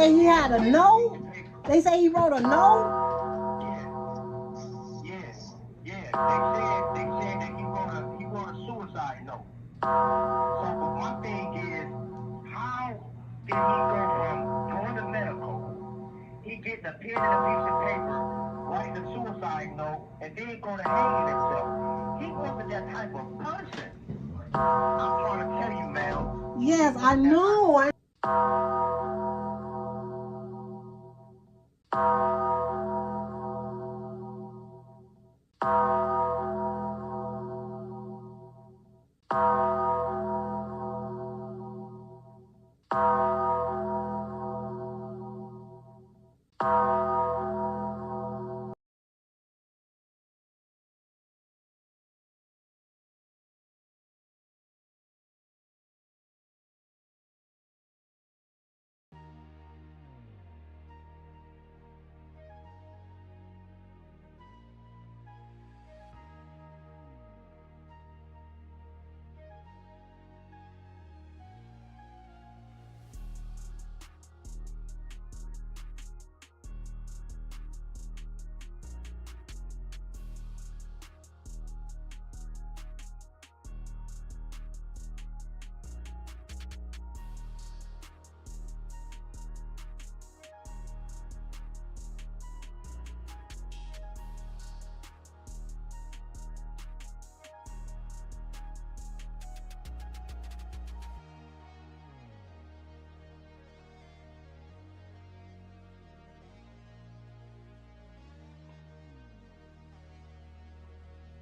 say he had a note. They say he wrote a note. Yeah. They said that he wrote a suicide note. So, but my thing is, how did he go from going to medical, he getting a pen and a piece of paper, writing a suicide note, and then going to hanging himself? He wasn't that type of person. I'm trying to tell you, man. Yes, I know.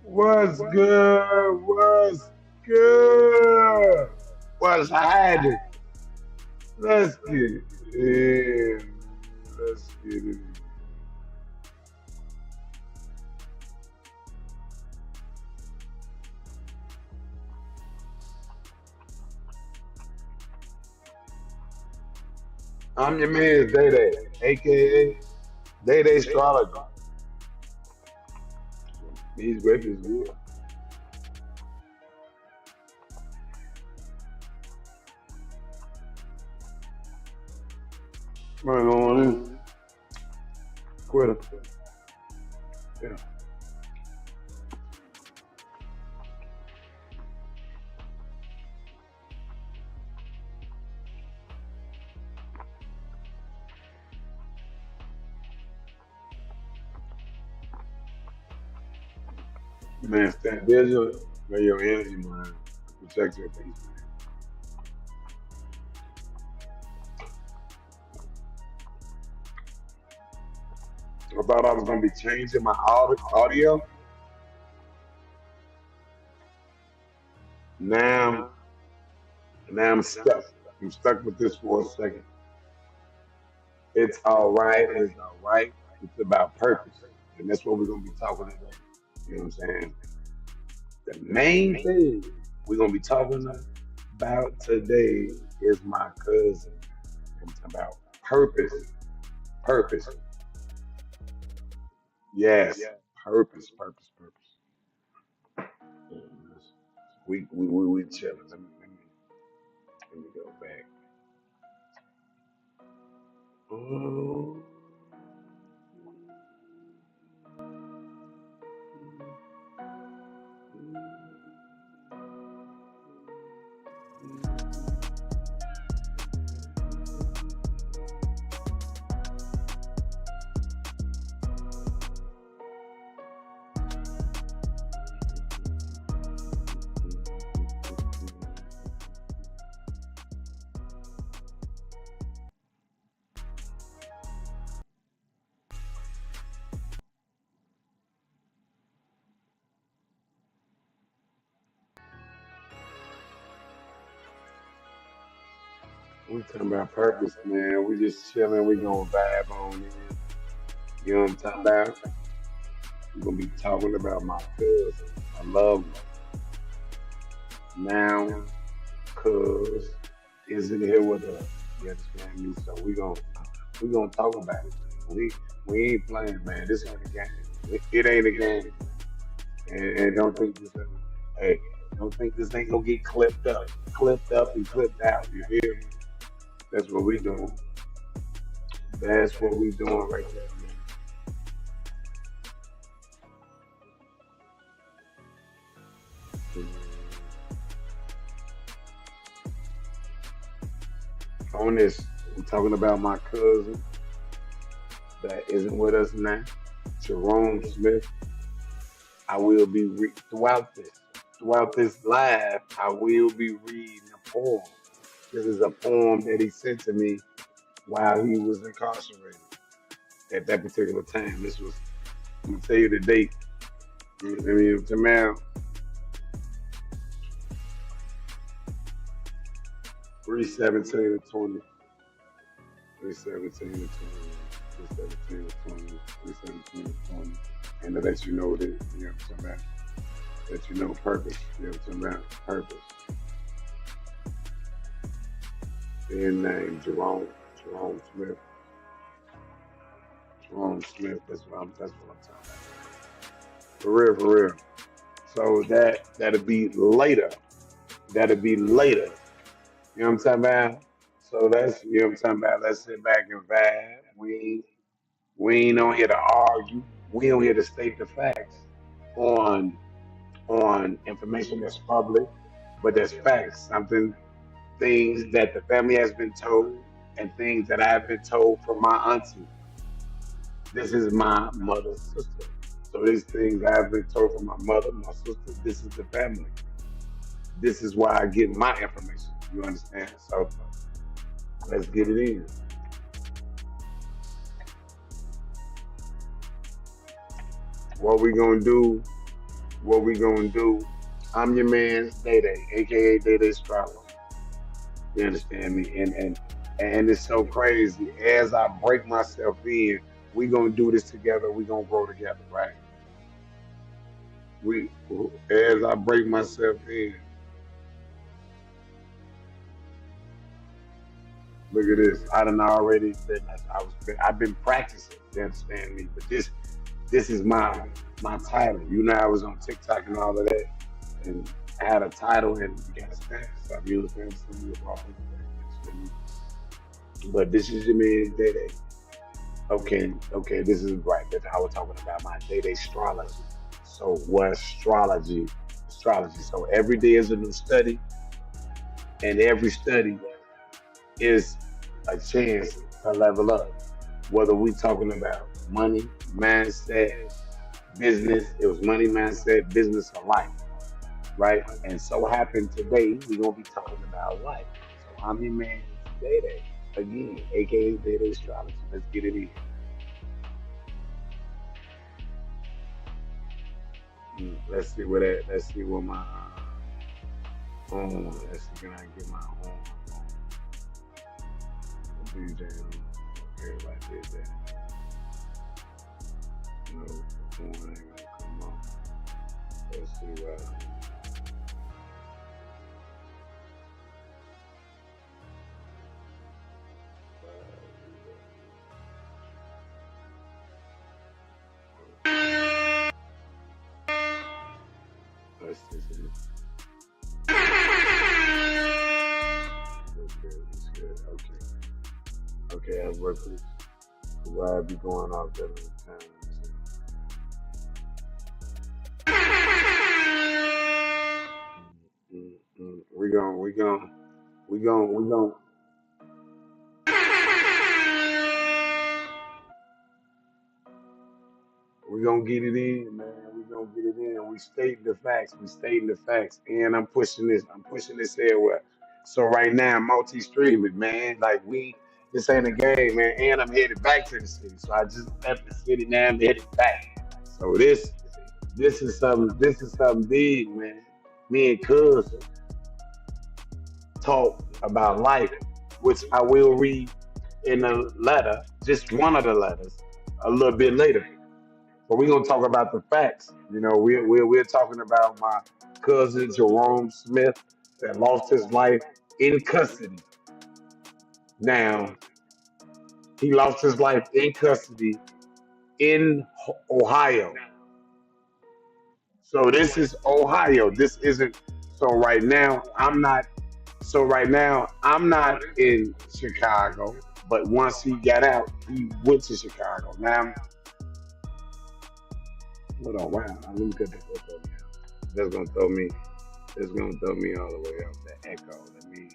What's good? What's good? What's happening? Let's get it in. Let's get it in. I'm your man, Day Day, aka Day Day Astrology. These records good. Right on in. Quitter. Yeah. Man, there's your energy, man. Protect your peace, man. I thought I was gonna be changing my audio. Now, now I'm stuck. I'm stuck with this for a second. It's all right. It's all right. It's about purpose, and that's what we're gonna be talking about. You know what I'm saying? The main thing we're gonna be talking about today is my cousin. It's about purpose. Purpose. Yes. Purpose. Purpose. Purpose. We chilling. Let me go back. Oh. We talking about purpose, man. We just chilling. We gonna vibe on it. You know what I'm talking about? We're gonna be talking about my cousin. I love him now. Cuz isn't here with us. You understand me? So we gonna talk about it. We ain't playing, man. This ain't a game. It ain't a game. And don't think this ain't, hey, don't think this ain't gonna get clipped up and clipped out. You hear me? That's what we doing. That's what we doing right there, man. On this, we talking about my cousin that isn't with us now, Jerome Smith. I will be throughout this live. I will be reading a poem. This is a poem that he sent to me while he was incarcerated at that particular time. This was, I'm gonna tell you the date. I mean, tomorrow, 3/17 to 20, 3/17 to 20, 3/17 to 20, 3/17 to 20, and to let you know that, you know what I'm talking about, let you know purpose, you know what I'm talking about, purpose. His name Jerome Smith, Jerome Smith. That's what I'm talking about. For real, for real. So that'll be later. That'll be later. You know what I'm talking about? So that's, you know what I'm talking about. Let's sit back and vibe. We ain't on here to argue. We on here to state the facts on information that's public, but there's facts. Something, things that the family has been told, and things that I've been told from my auntie. This is my mother's sister. So these things I've been told from my mother, my sister, this is the family. This is why I get my information. You understand? So let's get it in. What we gonna do? What we gonna do? I'm your man's Day Day, aka Day Day Struggle. You understand me? And it's so crazy. As I break myself in, we gonna do this together. We gonna grow together, right? We as I break myself in. Look at this. I done already been. I've been practicing. You understand me? But this is my title. You know, I was on TikTok and all of that, and I had a title, and you gotta stand. So I'm using some of your but this is your man Day Day. Okay, okay, this is right. That's how we're talking about my Day Day astrology. So what astrology? Astrology. So every day is a new study, and every study is a chance to level up. Whether we talking about money, mindset, business, it was money, mindset, business, or life, right? And so happened today, we're gonna be talking about life. So I'm your man Day Day, again, aka Day Day Astrology. Let's get it in. Let's see what that. Let's see what my home. Let's see, can I get my home? DJ. Everybody did that. No, phone ain't gonna come on. Let's see what. Let's see. That's good. That's good. Okay. Okay, I work with. Why I be going off that many times? We gon' we gonna get it in, man. We gonna get it in. We stating the facts. We stating the facts. And I'm pushing this. I'm pushing this everywhere. So right now, I'm multi-streaming, man. Like this ain't a game, man. And I'm headed back to the city. So I just left the city. Now I'm headed back. So this is something. This is something big, man. Me and Cuz talk about life, which I will read in a letter, just one of the letters, a little bit later. But we're gonna talk about the facts. You know, we're talking about my cousin Jerome Smith that lost his life in custody. Now he lost his life in custody in Ohio. So this is Ohio. This isn't. So right now I'm not. So right now I'm not in Chicago. But once he got out, he went to Chicago. Now, hold on, wow. Let me cut that echo down. That's gonna throw me. That's gonna throw me all the way up. The echo. Let me.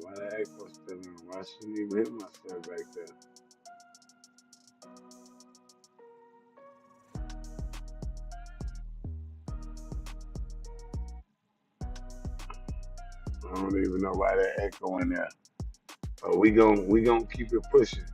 Why the echo still on? Why shouldn't even hit myself back there? I don't even know why that echo in there. But we gonna keep it pushing.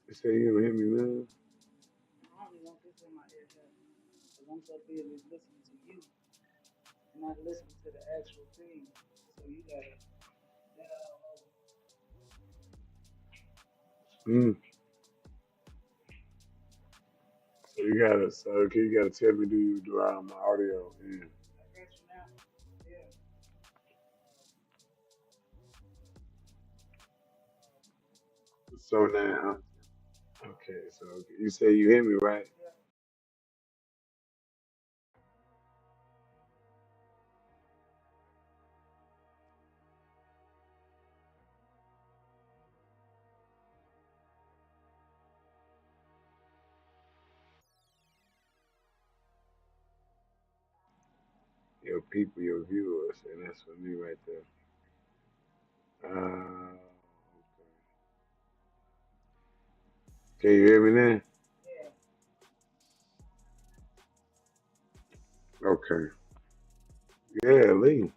You say you don't hear me, man? I don't even want this in my ear because I'm so busy listening to you and not listening to the actual thing. So you gotta that all over. Mm. So you gotta tell me, do you do my audio? Yeah. I got you now. Yeah. So now, okay. So you say you hear me, right? Yeah. Your people, your viewers, and that's for me right there. Okay. Can you hear me now? Yeah. Okay. Yeah, Lee.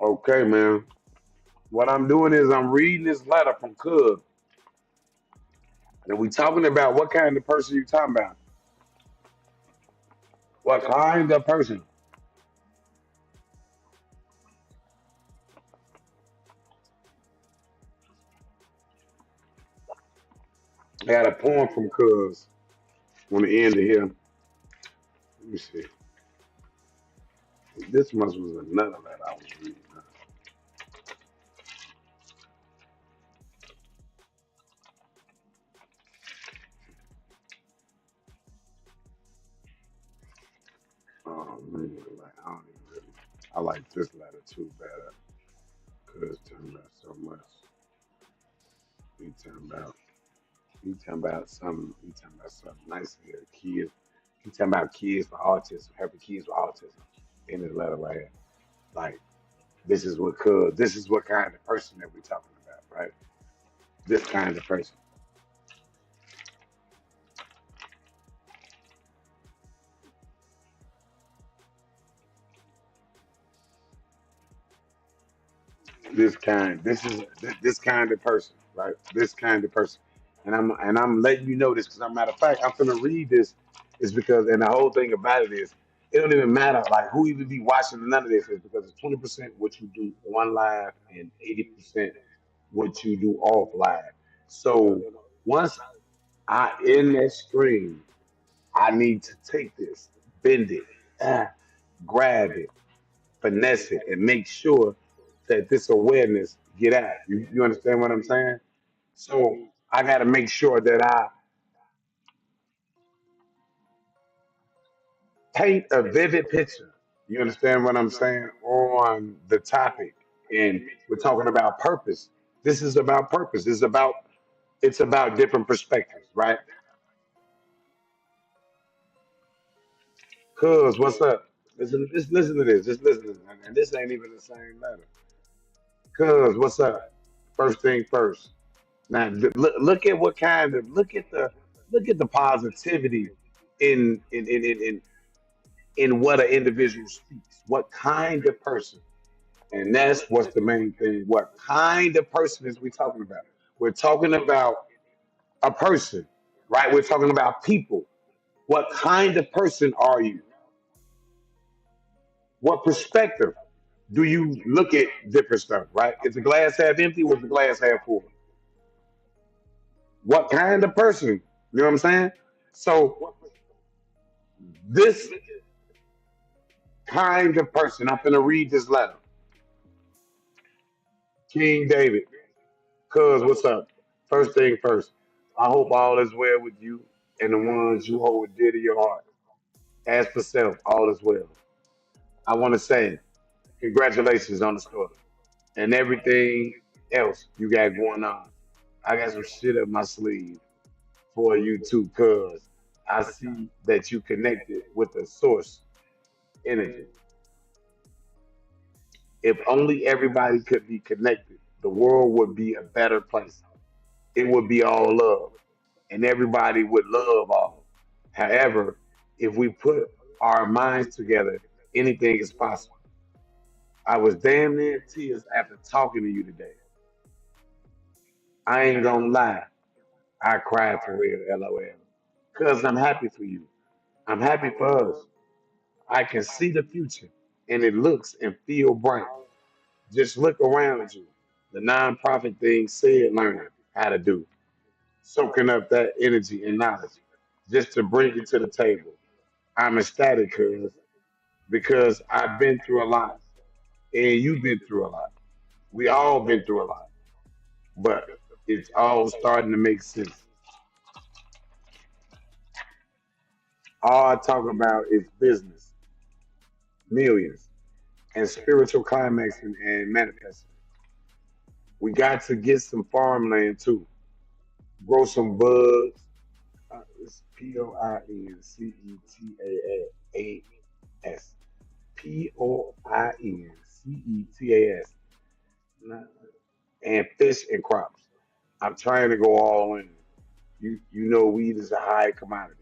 Okay, man. What I'm doing is I'm reading this letter from Cub, and we talking about what kind of person you talking about. What kind of person? I got a poem from Cuz on the end of here. Let me see. This must was another letter I was reading. Oh man, like I don't even really. I like this letter too better. Cuz talking about so much. He talking about he talking about something nice here. Kids. He talking about kids for autism, helping kids with autism in his letter right here. Like this is what kind of person that we're talking about, right? This kind of person. This kind of person, right? This kind of person. And I'm letting you know this because, matter of fact, I'm gonna read this is because, and the whole thing about it is it don't even matter like who even be watching none of this is because it's 20% what you do on live and 80% what you do off live. So once I end that stream, I need to take this, bend it, ah, grab it, finesse it, and make sure that this awareness get out. You understand what I'm saying? So I got to make sure that I paint a vivid picture. You understand what I'm saying on the topic, and we're talking about purpose. This is about purpose. It's about different perspectives, right? Cuz what's up? Listen, just listen to this. Just listen to this. And this ain't even the same letter. Cuz what's up? First thing first. Now look at what kind of look at the positivity in what an individual speaks. What kind of person? And that's what's the main thing. What kind of person is we talking about? We're talking about a person, right? We're talking about people. What kind of person are you? What perspective do you look at different stuff, right? Is the glass half empty or is the glass half full? What kind of person? You know what I'm saying? So this kind of person, I'm gonna read this letter. King David, cuz what's up? First thing first, I hope all is well with you and the ones you hold dear to your heart. As for self, all is well. I want to say congratulations on the story and everything else you got going on. I got some shit up my sleeve for you too, cuz I see that you connected with the source energy. If only everybody could be connected, the world would be a better place. It would be all love, and everybody would love all. However, if we put our minds together, anything is possible. I was damn near in tears after talking to you today. I ain't gonna lie. I cried for real, LOL. Cause I'm happy for you. I'm happy for us. I can see the future and it looks and feel bright. Just look around you. The nonprofit thing said learning how to do, soaking up that energy and knowledge just to bring it to the table. I'm ecstatic because I've been through a lot and you've been through a lot. We all been through a lot, but it's all starting to make sense. All I talk about is business, millions, and spiritual climaxing and manifesting. We got to get some farmland too, grow some buds. It's Poincetas. Poincetas. And fish and crops. I'm trying to go all in. You know, weed is a high commodity.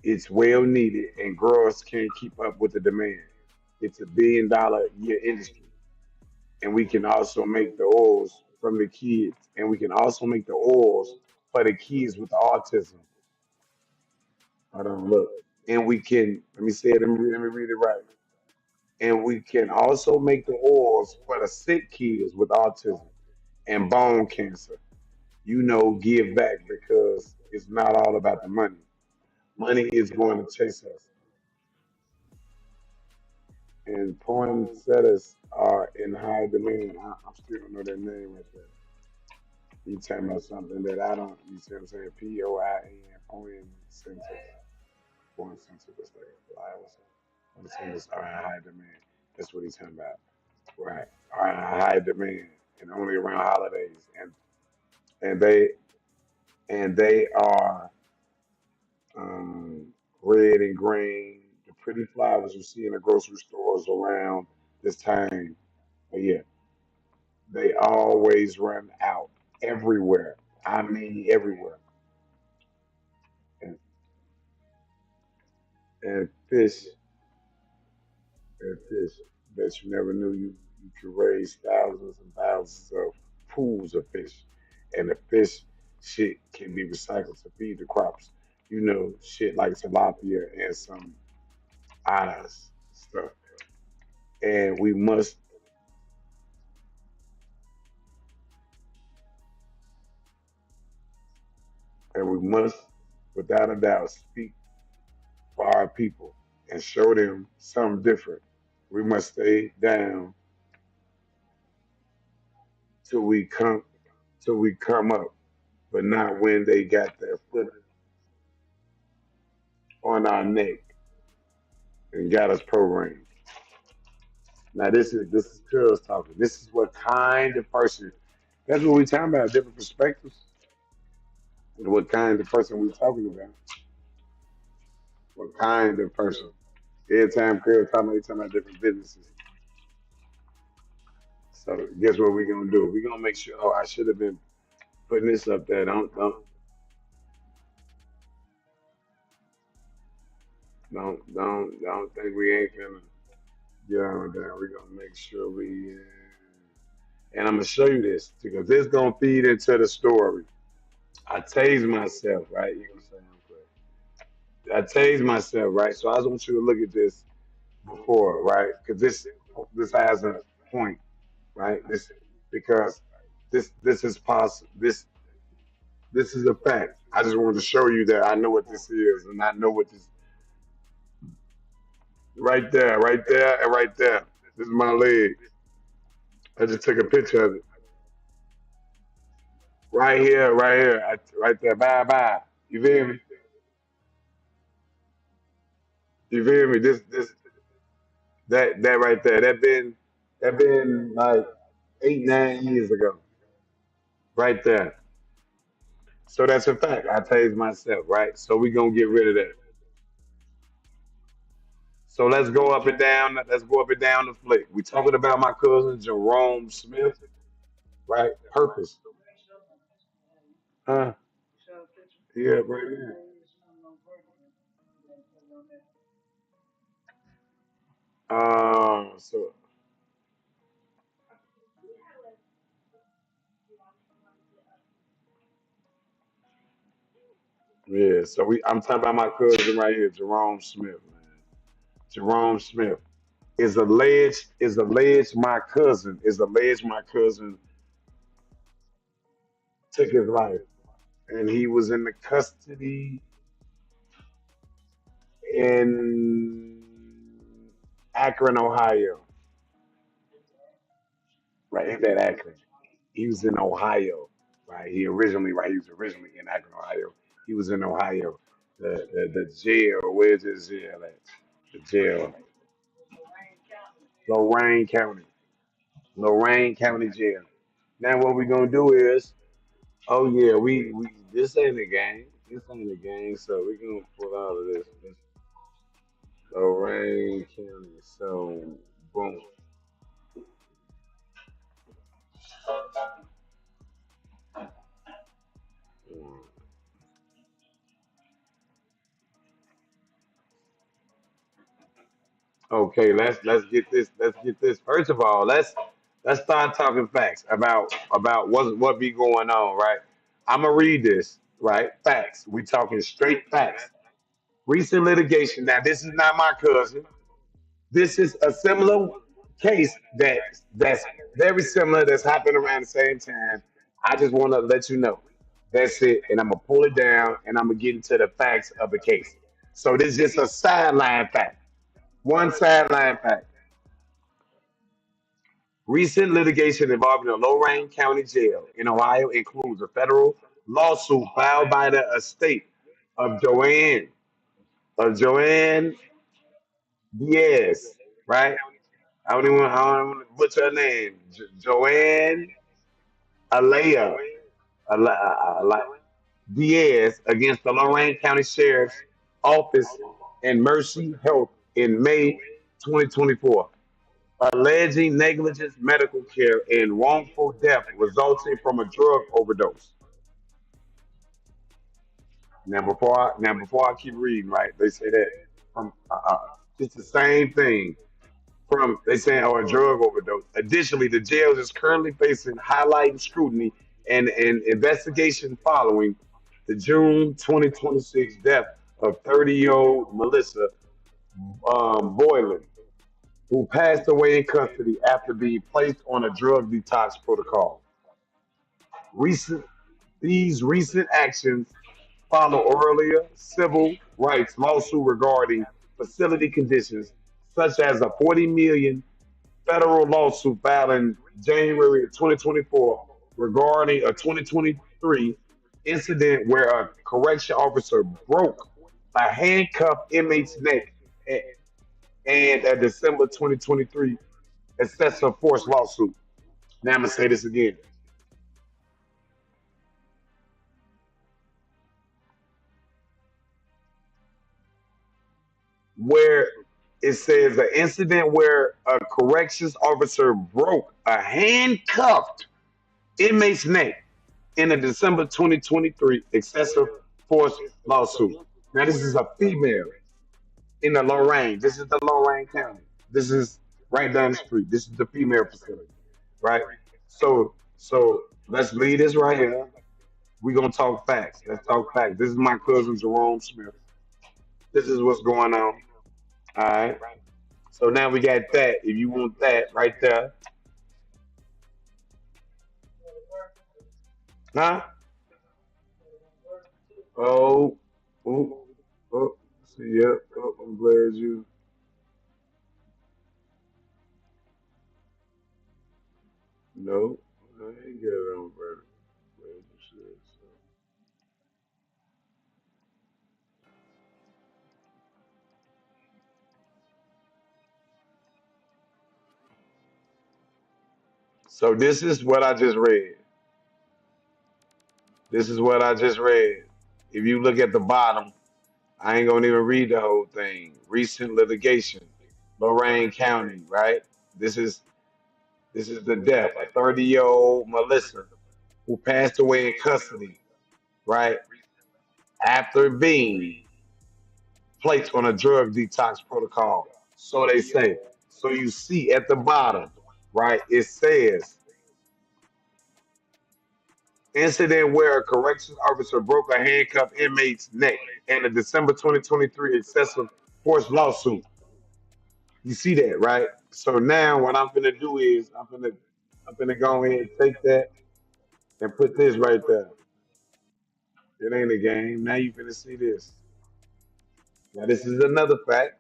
It's well needed, and growers can't keep up with the demand. It's a $1 billion a year industry, and we can also make the oils from the kids, and we can also make the oils for the kids with autism. I don't look, and we can. Let me say it. Let me read it right. And we can also make the oils for the sick kids with autism and bone cancer. You know, give back because it's not all about the money. Money is going to chase us, and poinsettias are in high demand. I still don't know that name right there. You talking about something that I don't. You see what I'm saying? Poin poinsettias. Poinsettias. That's like a fly or something. Poinsettias are in high demand. That's what he's talking about. Right. Are in high demand and only around holidays, and they are red and green, the pretty flowers you see in the grocery stores around this time of year. They always run out everywhere. I mean, everywhere. And, and fish, and fish that you never knew you could raise thousands and thousands of pools of fish. And the fish shit can be recycled to feed the crops. You know, shit like tilapia and some otters stuff. And we must, without a doubt, speak for our people and show them something different. We must stay down till we come till we come up, but not when they got their foot on our neck and got us programmed. Now this is Cuz talking. This is what kind of person. That's what we talking about. Different perspectives. What kind of person we talking about? What kind of person? Every time Cuz talking about, he talking about different businesses. So guess what we're gonna do? We're gonna make sure. Oh, I should have been putting this up there. Don't think we ain't finna get on there. We're gonna make sure we. And I'm gonna show you this because this gonna feed into the story. I tased myself, right? You gonna say I'm crazy. I tased myself, right? So I just want you to look at this before, right? Because this has a point, right? This because this is possible. This is a fact. I just wanted to show you that I know what this is, and I know what this right there, and right there. This is my leg. I just took a picture of it. Right here, right there. Bye bye. You feel me? You feel me? This that right there. That been like 8 9 years ago. Right there. So that's a fact. I tased myself, right? So we gonna get rid of that. So let's go up and down. Let's go up and down the flick. We talking about my cousin Jerome Smith, right? Purpose. Huh? Show a picture. Yeah, right here. Yeah, it's not no burger. So Yeah, so I'm talking about my cousin right here, Jerome Smith, man. Jerome Smith is alleged my cousin took his life, and he was in the custody in Akron, Ohio. Right, ain't that Akron? He was in Ohio, right? He was originally in Akron, Ohio. He was in Ohio. The jail, where's his jail at? The jail, Lorain County, Lorain County Jail. Now what we gonna do is, oh yeah, we this ain't a game. This ain't a game, so we gonna pull out of this Lorain County. So boom. Okay, let's get this. Let's get this. First of all, let's start talking facts about what be going on, right? I'm gonna read this, right? Facts. We talking straight facts. Recent litigation. Now, this is not my cousin. This is a similar case that's very similar that's happened around the same time. I just want to let you know. That's it, and I'm gonna pull it down, and I'm gonna get into the facts of the case. So this is just a sideline fact. One sideline fact. Recent litigation involving the Lorain County Jail in Ohio includes a federal lawsuit filed by the estate of Joanne Diaz, right? I don't want to butcher her name. Joanne Alea, Diaz against the Lorain County Sheriff's Office and Mercy Health in May 2024, alleging negligent medical care and wrongful death resulting from a drug overdose. Now before I keep reading, right? They say that from just the same thing from they saying a drug overdose. Additionally, the jail is currently facing highlighted scrutiny and an investigation following the June 2026 death of 30-year-old Melissa Boylan, who passed away in custody after being placed on a drug detox protocol. Recent These recent actions follow earlier civil rights lawsuit regarding facility conditions, such as a 40 million federal lawsuit filed in January of 2024 regarding a 2023 incident where a correction officer broke a handcuffed inmate's neck, and a December 2023 excessive force lawsuit. Now I'm gonna say this again, where it says an incident where a corrections officer broke a handcuffed inmate's neck in a December 2023 excessive force lawsuit. Now this is a female in the Lorraine. This is the Lorraine County. This is right down the street. This is the female facility, right? So let's leave this right here. We're gonna talk facts. Let's talk facts. This is my cousin Jerome Smith. This is what's going on. All right. So now we got that. If you want that right there, huh? Oh, oh, oh. See, yep. Oh, I'm glad you. No, I ain't get it on vertical. Glad you said so. So this is what I just read. This is what I just read. If you look at the bottom, I ain't gonna even read the whole thing. Recent litigation, Lorain County, right? This is this is the death. A 30-year-old Melissa who passed away in custody, right? After being placed on a drug detox protocol. So they say. So you see at the bottom, right? It says Incident where a corrections officer broke a handcuffed inmate's neck in a December 2023 excessive force lawsuit. You see that, right? So now what I'm gonna do is I'm gonna go ahead and take that and put this right there. It ain't a game. Now you finna see this. Now this is another fact.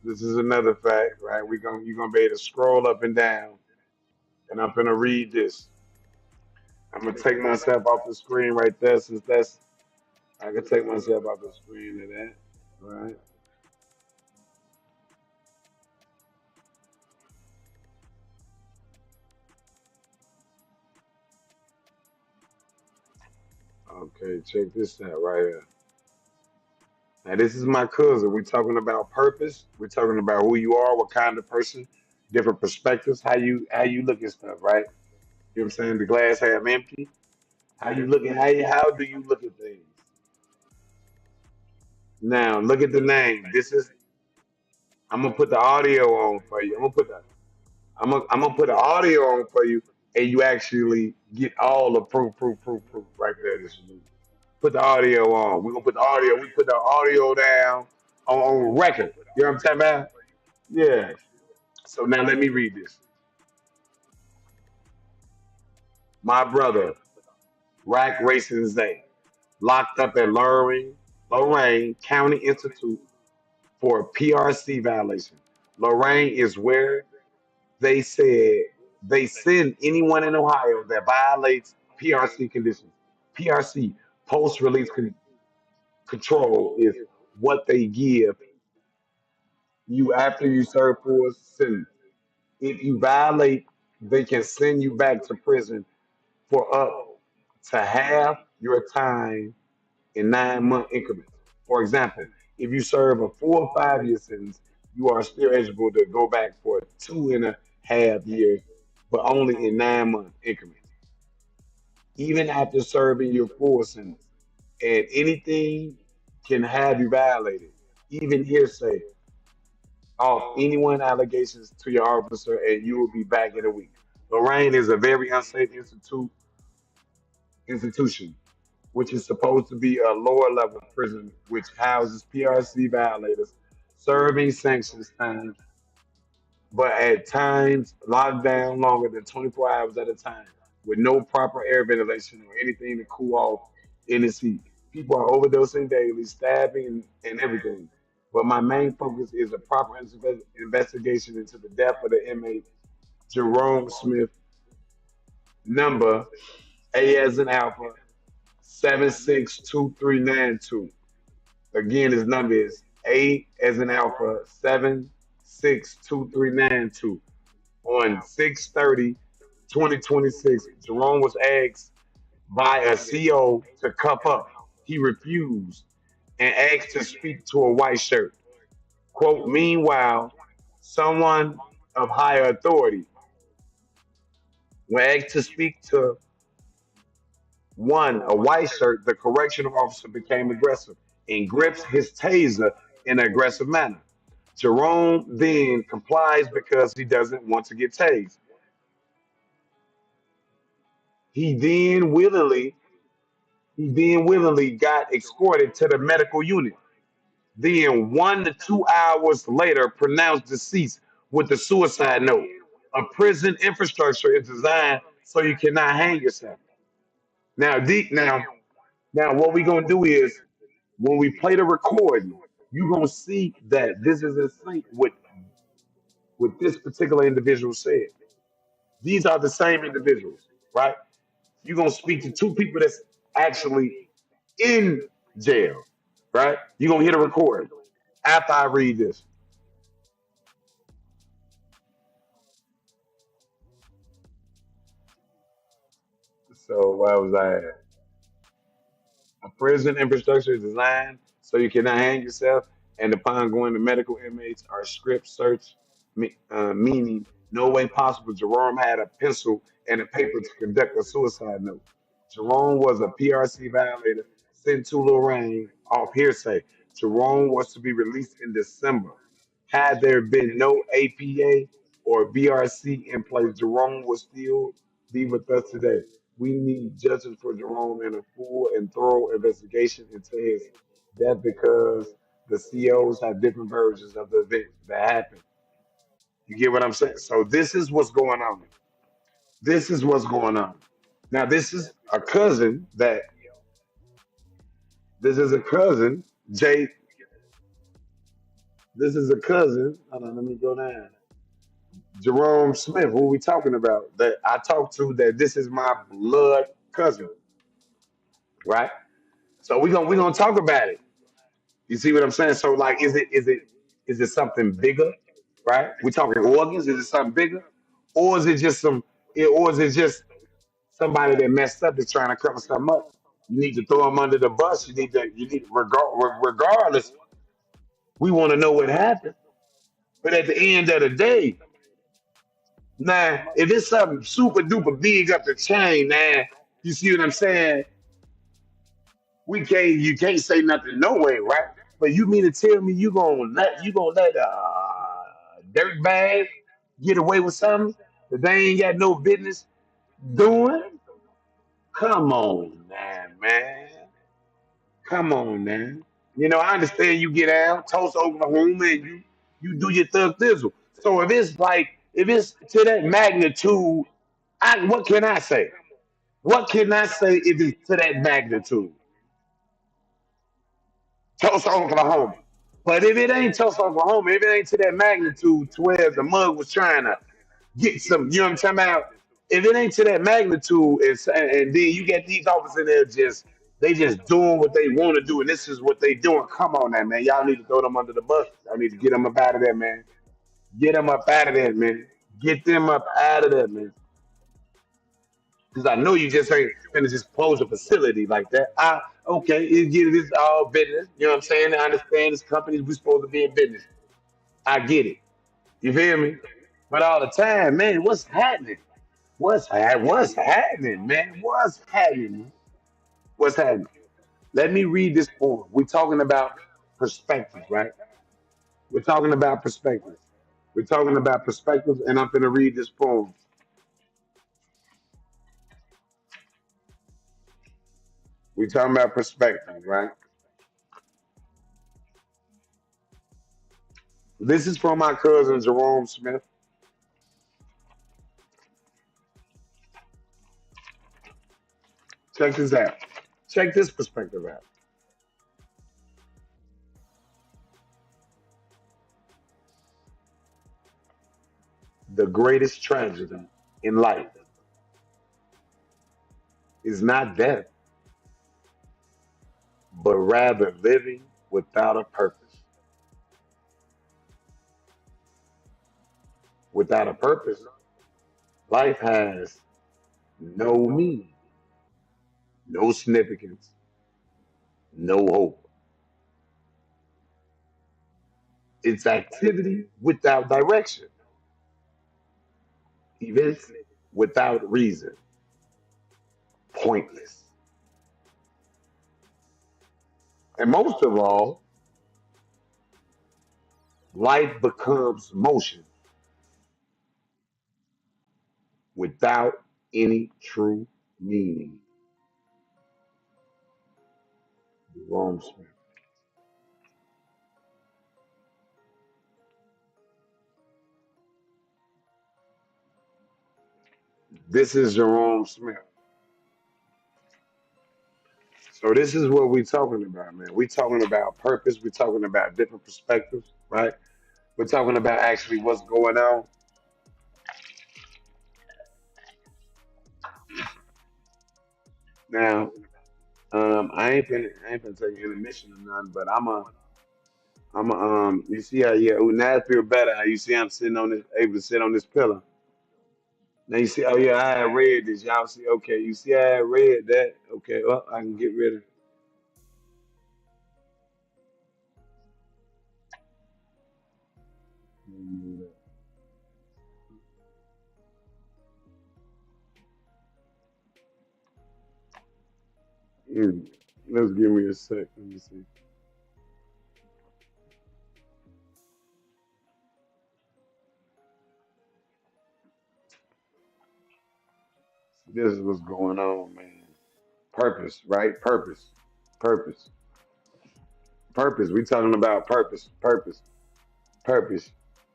This is another fact, right? You're gonna be able to scroll up and down, and I'm gonna read this. I'm gonna take myself off the screen right there, since that's I can take myself off the screen of that, right? Okay, check this out right here. Now this is my cousin. We're talking about purpose. We're talking about who you are, what kind of person, different perspectives, how you look at stuff, right? You know what I'm saying? The glass half empty. How you look at how do you look at things? Now look at the name. This is I'm gonna put the audio on for you. I'm gonna put the audio on for you, and you actually get all the proof right there. This is put the audio on. We're gonna put the audio. We put the audio down on record. You know what I'm talking about? Yeah. So now let me read this. My brother, Rack Racing Zay, locked up at Lorraine County Institute for a PRC violation. Lorraine is where they said they send anyone in Ohio that violates PRC conditions. PRC, post release control, is what they give you after you serve for a sentence. If you violate, they can send you back to prison for up to half your time in 9 month increments. For example, if you serve a 4 or 5 year sentence, you are still eligible to go back for 2.5 years, but only in 9 month increments. Even after serving your full sentence, and anything can have you violated, even hearsay off anyone allegations to your officer, and you will be back in a week. Lorraine is a very unsafe institution, which is supposed to be a lower level prison which houses PRC violators serving sanctions time, but at times locked down longer than 24 hours at a time with no proper air ventilation or anything to cool off in the heat. People are overdosing daily, stabbing, and everything. But my main focus is a proper investigation into the death of the inmate Jerome Smith, number A as in Alpha 762392. Again, his number is A as in Alpha 762392. On 6/30/2026, Jerome was asked by a CO to cuff up. He refused and asked to speak to a white shirt. Quote, meanwhile, someone of higher authority, when asked to speak to a white shirt, the correctional officer became aggressive and grips his taser in an aggressive manner. Jerome then complies because he doesn't want to get tased. He then willingly he then willingly got escorted to the medical unit. Then 1 to 2 hours later, pronounced deceased with the suicide note. A prison infrastructure is designed so you cannot hang yourself. Now, what we're gonna do is when we play the recording, you're gonna see that this is in sync with what this particular individual said. These are the same individuals, right? You're gonna speak to two people that's actually in jail, right? You're gonna hear the recording after I read this. So why was I at? A prison infrastructure is designed so you cannot hang yourself, and upon going to medical inmates are script search, meaning no way possible. Jerome had a pencil and a paper to conduct a suicide note. Jerome was a PRC violator sent to Lorraine off hearsay. Jerome was to be released in December. Had there been no APA or BRC in place, Jerome would still be with us today. We need justice for Jerome and a full and thorough investigation into his death because the COs have different versions of the events that happened. You get what I'm saying? So this is what's going on. This is what's going on. Now this is a cousin that this is a cousin, Jay. This is a cousin. Hold on, let me go down. Jerome Smith, who we talking about? That I talked to that this is my blood cousin, right? So we gonna talk about it. You see what I'm saying? So like, is it something bigger, right? We talking organs? Is it something bigger, or is it just or is it just somebody that messed up that's trying to cover something up? You need to throw them under the bus. Regardless. We want to know what happened. But at the end of the day, now if it's something super duper big up the chain, now you see what I'm saying? You can't say nothing no way, right? But you mean to tell me you gonna let dirt bag get away with something that they ain't got no business doing? Come on, man. Come on, man. I understand you get out, toast Oklahoma, and you do your thug thizzle. So if it's to that magnitude, what can I say? What can I say if it's to that magnitude? Tulsa, Oklahoma. But if it ain't Tulsa, Oklahoma, if it ain't to that magnitude to where the mug was trying to get some, you know what I'm talking about? If it ain't to that magnitude, and then you get these officers in there they just doing what they want to do, and this is what they doing. Come on, now, man. Y'all need to throw them under the bus. Y'all need to get them up out of there, man. Get them up out of there, man. Get them up out of there, man. Because I know you just ain't gonna just close a facility like that. Okay, it's all business. You know what I'm saying? I understand this companies we supposed to be in business. I get it. You feel me? But all the time, man, what's happening? What's happening, man? What's happening? What's happening? Let me read this poem. We're talking about perspectives, right? We're talking about perspectives. We're talking about perspectives, and I'm gonna read this poem. We're talking about perspectives, right? This is from my cousin Jerome Smith. Check this out. Check this perspective out. The greatest tragedy in life is not death, but rather living without a purpose. Without a purpose, life has no meaning, no significance, no hope. It's activity without direction, events without reason, pointless. And most of all, life becomes motion without any true meaning. Jerome Smith. This is Jerome Smith. So this is what we're talking about, man. We're talking about purpose. We're talking about different perspectives, right? We're talking about actually what's going on. Now, I ain't been taking intermission or nothing, but you see how, yeah, now I feel better. How you see I'm sitting on this, able to sit on this pillow. Now you see, oh yeah, I had read this. Y'all see, okay, you see, I had read that. Okay, well, I can get rid of. Mm, let's give me a sec. Let me see. This is what's going on, man. Purpose, right? Purpose, purpose. We talking about purpose.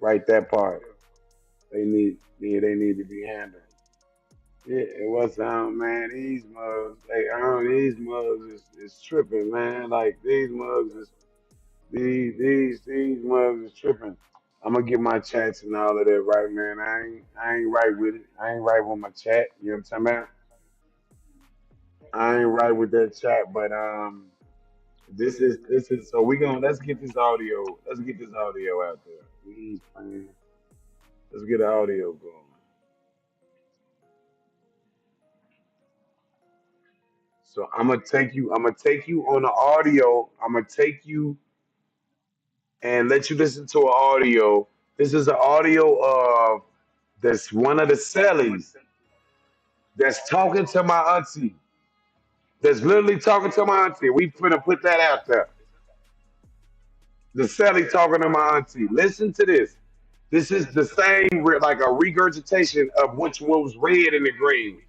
Right, that part. They need to be handled. Yeah, it was man. These mugs, these mugs is tripping, man. Like these mugs is tripping. I'm gonna get my chats and all of that right, man. I ain't right with it. I ain't right with my chat. You know what I'm talking about? I ain't right with that chat, but this is so we gonna let's get this audio out there. Please, man. Let's get the audio going. So I'm gonna take you on the audio. I'm gonna take you and let you listen to an audio. This is an audio of this one of the cellies that's talking to my auntie. That's literally talking to my auntie. We finna put that out there. The celly talking to my auntie. Listen to this. This is the same, like a regurgitation of which was red and the green.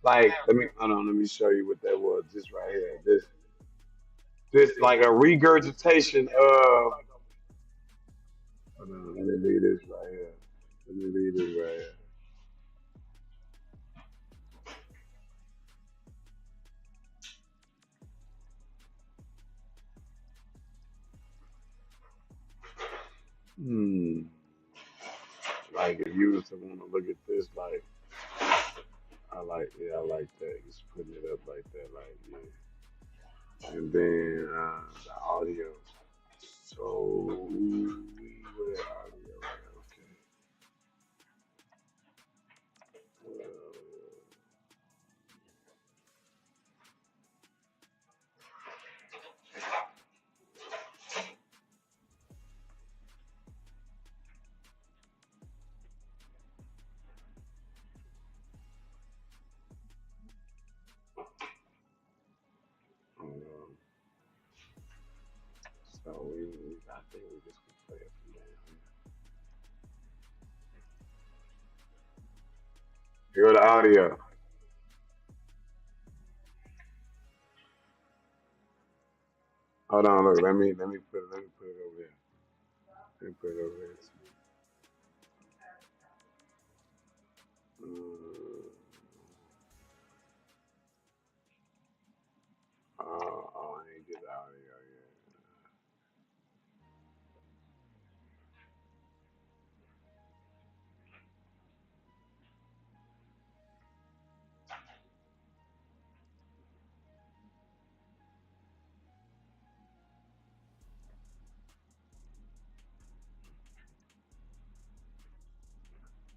Like, let me, hold on, let me show you what that was. This right here. This like a regurgitation of. Hold on, let me read this right here. Let me read this right here. Hmm. Like if you was to want to look at this, like I like that. Just putting it up like that, like yeah. And then the audio. So we were the audio, right? Okay. So I think we just can play it from there. Hear the audio. Hold on, look. Let me put it over here. Let me put it over here. Mm, I ain't get the audio yet.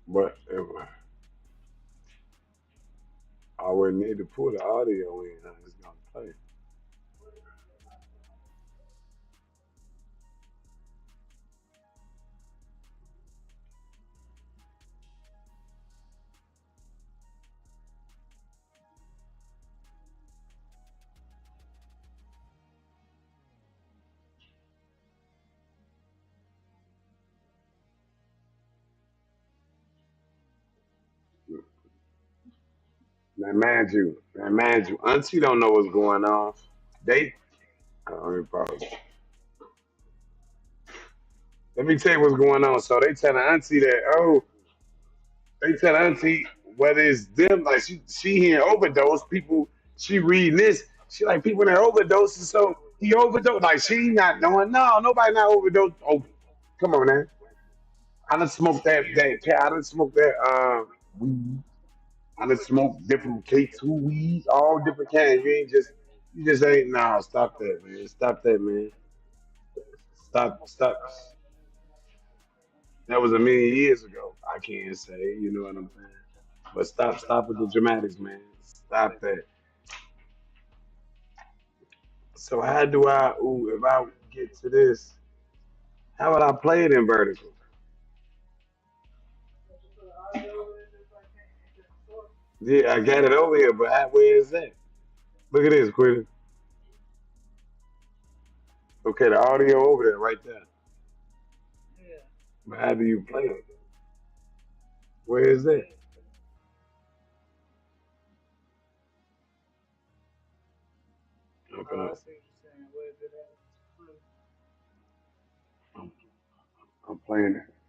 But I would need to pull the audio in. I just gonna play. Man, mind you, Auntie don't know what's going on. They, let me pause. Let me tell you what's going on. So they tell Auntie that, they tell Auntie whether it's them, like she hearing overdose, people, she reading this, she like people that overdose, and so he overdosed. Like she not knowing, no, nobody not overdose. Oh, come on, man. I done smoked I done smoked that, weed. I done smoked different K2 weeds, all different kinds. You just ain't, nah, stop that, man. Stop that, man. Stop. That was a million years ago. I can't say, you know what I'm saying? But stop with the dramatics, man. Stop that. So how do if I get to this, how would I play it in vertical? But you put an audio in just like that, and just record. Yeah, I got it over here, but where is that? Look at this, Quitty. Okay, the audio over there, right there. Yeah. But how do you play it? Where is that? Oh, I Okay. see what you're saying. Where's it at? I'm, I'm playing it.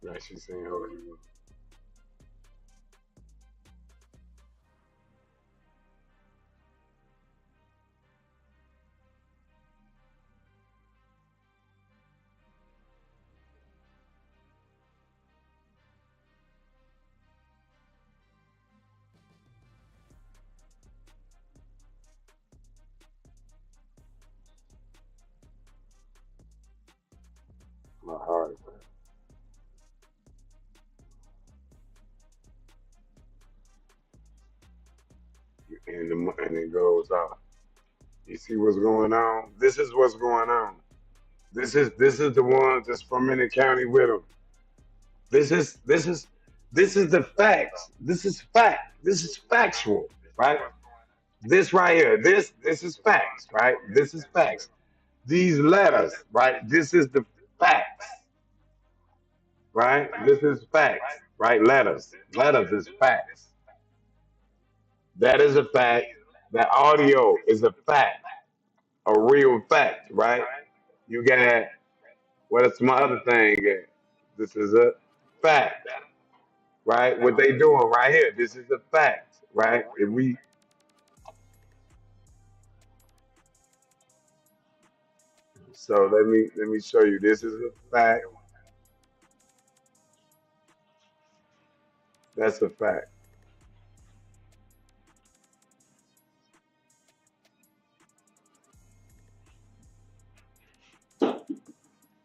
Right, she's saying Hollywood. My heart. And it goes out. You see what's going on? This is what's going on. This is the one that's from in the county with him. This is the facts. This is fact. This is factual, right? This right here. This is facts, right? This is facts. These letters, right? This is the facts, right? This is facts, right? Letters is facts. That is a fact. That audio is a fact, a real fact, right? You got what's my other thing? This is a fact, right? What they doing right here. This is a fact, right? If we so let me show you. This is a fact. That's a fact.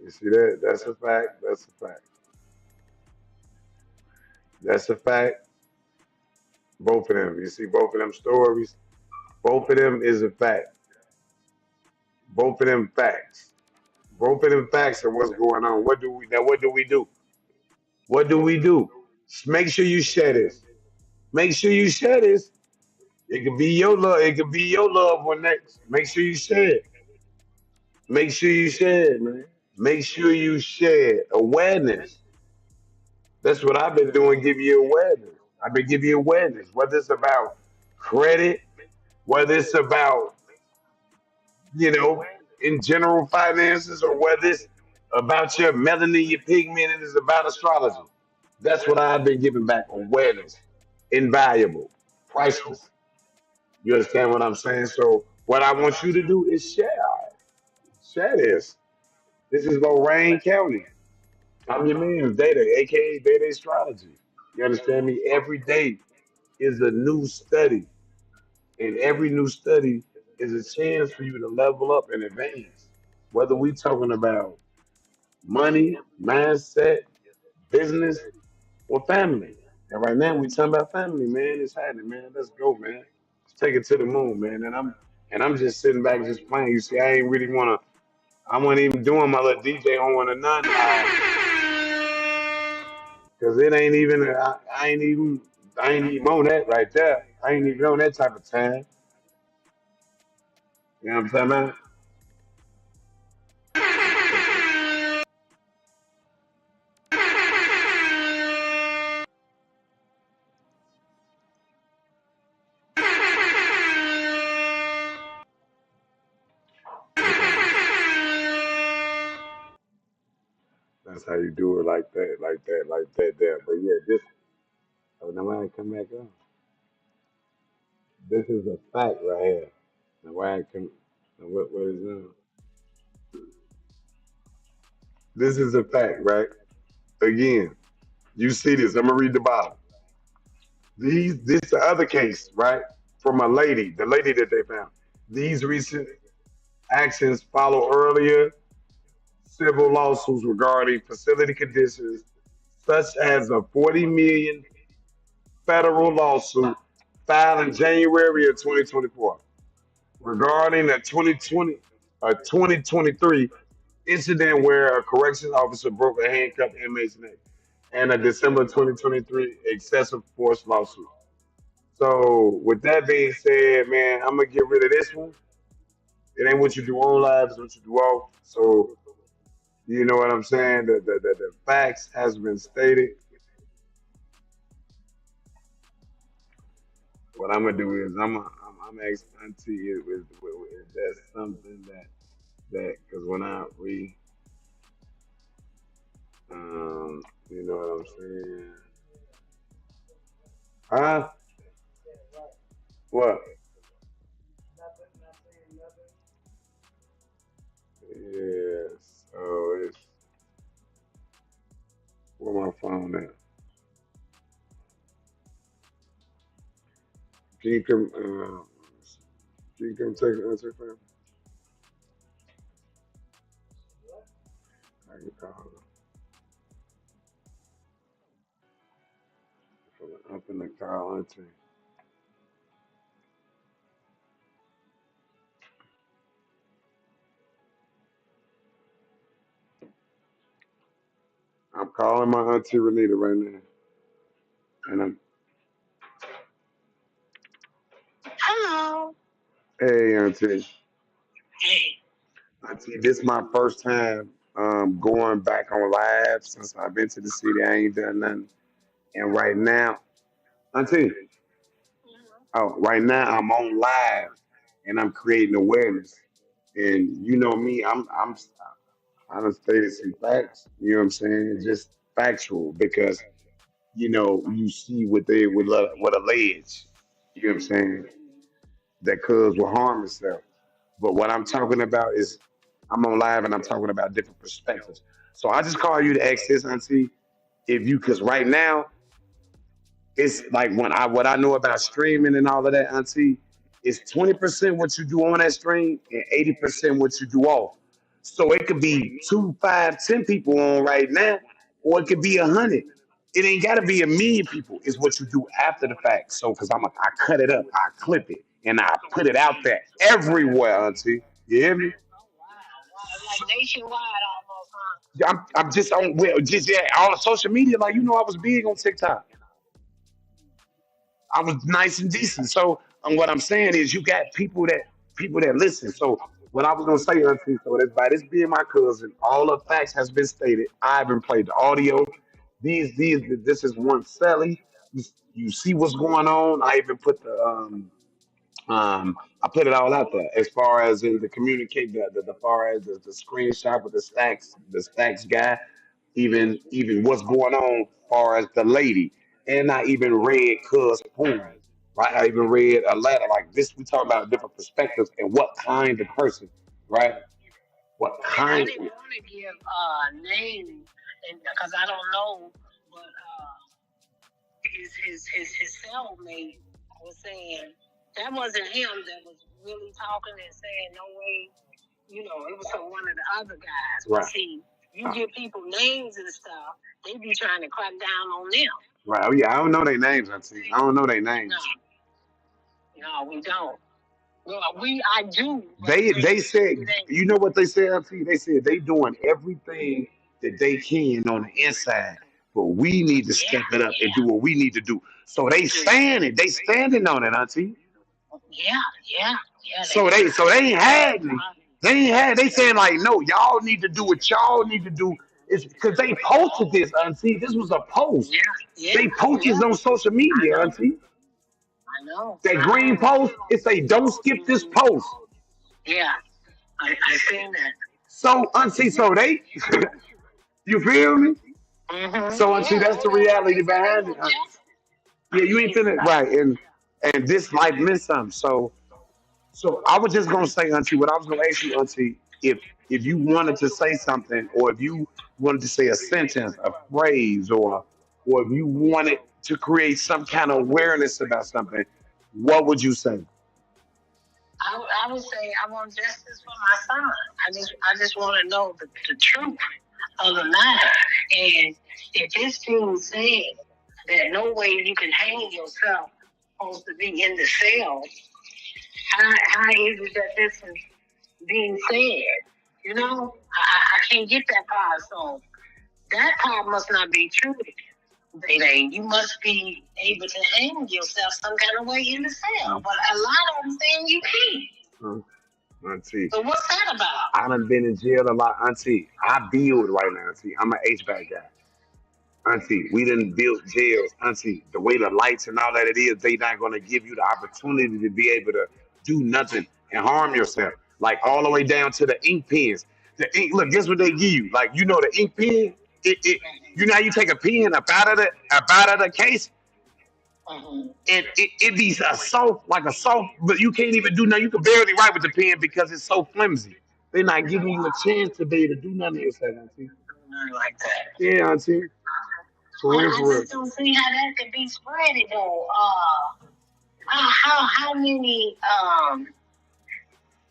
You see that? That's a fact. That's a fact. That's a fact. Both of them. You see both of them stories. Both of them is a fact. Both of them facts. Both of them facts are what's going on. What do we now? What do we do? What do we do? Make sure you share this. Make sure you share this. It could be your love. It could be your loved one next. Make sure you share it. Make sure you share it, man. Make sure you share it. Awareness. That's what I've been doing. Give you awareness. I've been giving you awareness. Whether it's about credit, whether it's about you know in general finances, or whether it's about your melanin, your pigment, and it's about astrology. That's what I've been giving back. Awareness, invaluable, priceless. You understand what I'm saying? So what I want you to do is share. Share this. This is Lorain County. I'm your man, Data, aka Data Astrology. You understand me? Every day is a new study, and every new study is a chance for you to level up and advance. Whether we talking about money, mindset, business, or family. And right now we talking about family, man. It's happening, man. Let's go, man. Let's take it to the moon, man. And I'm just sitting back just playing. You see, I ain't really wanna I wasn't even doing my little DJ on one or none. Cause it ain't even I ain't even on that right there. I ain't even on that type of time. You know what I'm talking about? That's how you do it like that, like that, like that, there. But yeah, this oh now I come back up. This is a fact right here. Now why I come now what is that? This is a fact, right? Again, you see this. I'm gonna read the bottom. This the other case, right? From a lady, the lady that they found. These recent actions follow earlier civil lawsuits regarding facility conditions, such as a 40 million federal lawsuit filed in January of 2024 regarding a 2023 incident where a corrections officer broke a handcuffed inmate's neck, and a December 2023 excessive force lawsuit. So, with that being said, man, I'm gonna get rid of this one. It ain't what you do on live, it's what you do off. So, you know what I'm saying? The facts has been stated. What I'm gonna do is I'm gonna ask Auntie if that's something that because when I read, you know what I'm saying? Huh? Right. What? Nothing, not saying nothing. Yeah. So it's where my phone at? Can you come? Can you come take an answer for me? What? I can call her. I'm finna call Auntie. I'm calling my Auntie Renita right now, and I'm Hello. hey Auntie. Auntie, this is my first time going back on live since I've been to the city. I ain't done nothing. And right now, Auntie, right now I'm on live and I'm creating awareness. And you know me, I done stated some facts. You know what I'm saying? Just factual because you see what they would allege. You know what I'm saying? That cuz will harm himself. But what I'm talking about is I'm on live and I'm talking about different perspectives. So I just call you to ask this, Auntie, if you, because right now it's like what I know about streaming and all of that, Auntie, it's 20% what you do on that stream and 80% what you do off. So it could be two, five, 10 people on right now, or it could be 100. It ain't got to be a million people. It's what you do after the fact. So because I cut it up, I clip it, and I put it out there everywhere, Auntie. You hear me? Oh wow, wow, like nationwide almost, huh? I'm just on well, just yeah, all the social media. Like I was big on TikTok. I was nice and decent. So what I'm saying is, you got people that listen. So what I was gonna say, Auntie, so that by this being my cousin, all the facts has been stated. I've been played the audio. This is one Sally. You see what's going on. I even put I put it all out there as far as in the communicate the far as the screenshot with the stacks guy, even what's going on far as the lady, and I even read cuz poem, right? I even read a letter like this. We talk about different perspectives and what kind of person, right? What And I kind? didn't want to give names, and because I don't know, but his cellmate was saying that wasn't him that was really talking and saying no way, it was from one of the other guys. But Right. see, you give people names and stuff, they be trying to crack down on them. Right. Oh yeah, I don't know their names, Auntie. I don't know their names. No, we don't. Well, I do. They said, you know what they said, Auntie? They said they doing everything that they can on the inside, but we need to step it up and do what we need to do. So they standing, they standing on it, Auntie. Yeah, yeah, yeah. So they ain't had me. They saying like, no, y'all need to do what y'all need to do. It's because they posted this, Auntie. This was a post. Yeah, yeah, They posted this on social media, Auntie. I know. That green post, it say, don't skip this post. Yeah, I seen that. So, Auntie, so they, you feel me? So, Auntie, Yeah, that's the reality behind it. Yeah, you ain't feeling it right, and this life meant something. So I was just gonna say, Auntie, what I was gonna ask you, Auntie, if you wanted to say something, or if you wanted to say a sentence, a phrase, or if you wanted to create some kind of awareness about something, what would you say? I would say I want justice for my son. I just want to know the truth of the matter. And if this dude said that no way you can hang yourself supposed to be in the cell, how is it that this is being said? I can't get that part. So that part must not be true. You must be able to hang yourself some kind of way in the cell. But a lot of them saying you can't. Auntie, So what's that about? I done been in jail a lot, Auntie. I build right now, Auntie. I'm an HVAC guy. Auntie, we didn't build jails. Auntie, the way the lights and all that it is, they not gonna give you the opportunity to be able to do nothing and harm yourself. Like all the way down to the ink pens. The ink, look, guess what they give you? Like the ink pen. You know how you take a pen up out of the case, Mm-hmm. and it be a soft, like a soft, but you can't even do nothing. You can barely write with the pen because it's so flimsy. They're not giving you a chance to be able to do nothing to yourself, Auntie. Nothing like that. Yeah, Auntie. For real, I for real. just don't see how that could be spreaded though. How many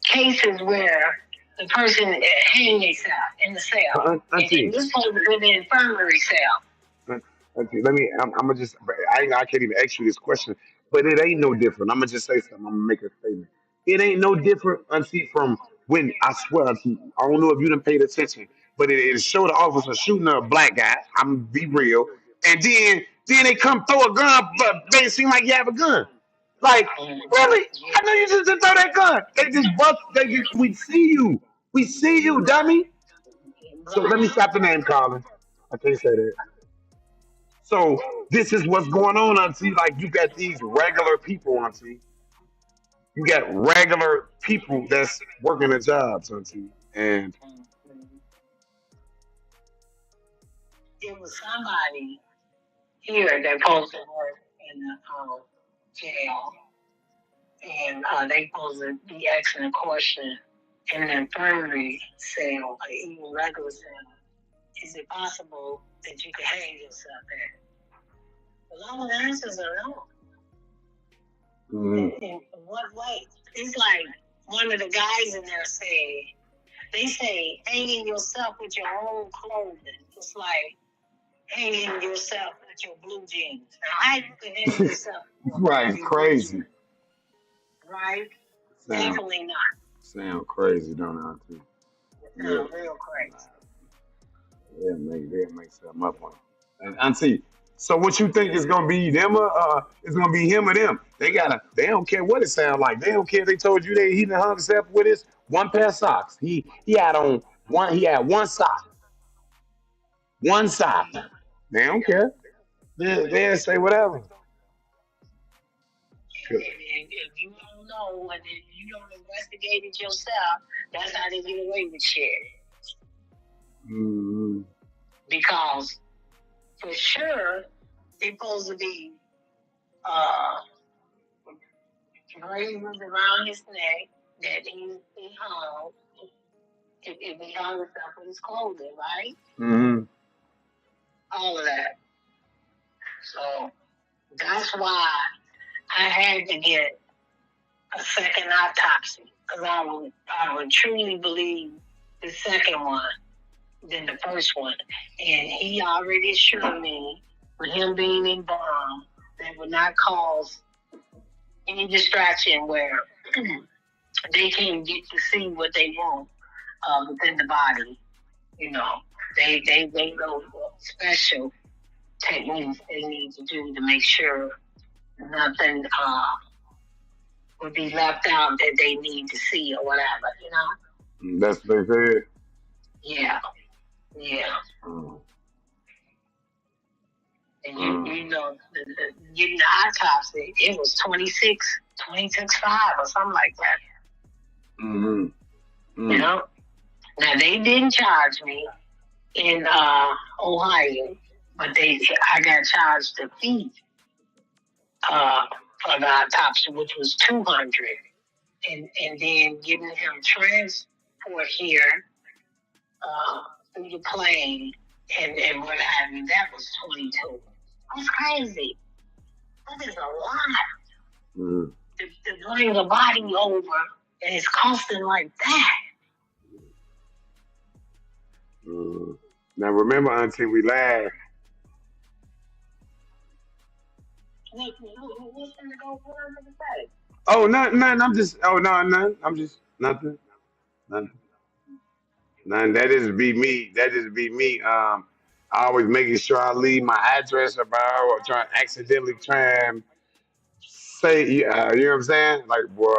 cases where the person hang themselves in the cell? And this supposed to be the infirmary cell. Okay, let me. I'm gonna just. I can't even ask you this question, but it ain't no different. I'm gonna just say something. I'm gonna make a statement. It ain't no different, Auntie, from when I swear, Auntie. I don't know if you done paid attention, but it showed the officer shooting a black guy. I'm gonna be real, and then they come throw a gun, but they seem like you have a gun. Like really? I know you just didn't throw that gun. They just bust. We see you. We see you, dummy. So let me stop the name calling. I can't say that. So this is what's going on, Auntie. Like you got these regular people, Auntie, You got regular people that's working a job, Auntie, and Mhm. It was somebody here that supposed to work in the jail, and they supposed to be asking a question in the infirmary cell, or even regular cell. Is it possible that you could hang yourself there? Well, all the answers are no. mm, In what way? It's like one of the guys in there said, they say hanging yourself with your own clothing. It's like hanging yourself with your blue jeans. Now, how you can hang yourself with right, your blue jeans, crazy. right? Sound Definitely not. sound crazy, don't it, Auntie? It Yeah, sounds real crazy. they'll make something up on it. And Auntie, so what you think is gonna be them or it's gonna be him or them? They don't care what it sound like. They don't care. They told you he done hung himself with his one pair of socks. He had one sock. One sock. They don't care. They'll say whatever. If you don't know and if you don't investigate it yourself, that's how they get away with shit. Mm-hmm. Because for sure, it's supposed to be uh, razors around his neck that he hung if he hung himself with his clothing, right? Mm-hmm. All of that. So that's why I had to get a second autopsy because I would truly believe the second one than the first one. And he already assured me, with him being involved, that would not cause any distraction where they can get to see what they want within the body. You know, they go for special techniques they need to do to make sure nothing would be left out that they need to see or whatever. You know? That's what they said. Yeah, yeah. Mm, And mm, you know, getting the autopsy, it was 26.5 or something like that. mm-hmm. You Mm. know? Now they didn't charge me in Ohio, but I got charged the fee uh, for the autopsy, which was 200, and then getting him transport here through the plane and what have you. That was 22. That's crazy. That is a lot Mm. to bring a body over, and it's costing like that. Mm. Now remember, Auntie, we laughed. What's gonna go for another day? Oh, nothing. I'm just. Oh no, nothing. I'm just nothing. Nothing. Nothing. That just be me. That just be me. I always making sure I leave my address about or try and say. You know what I'm saying? Like, boy,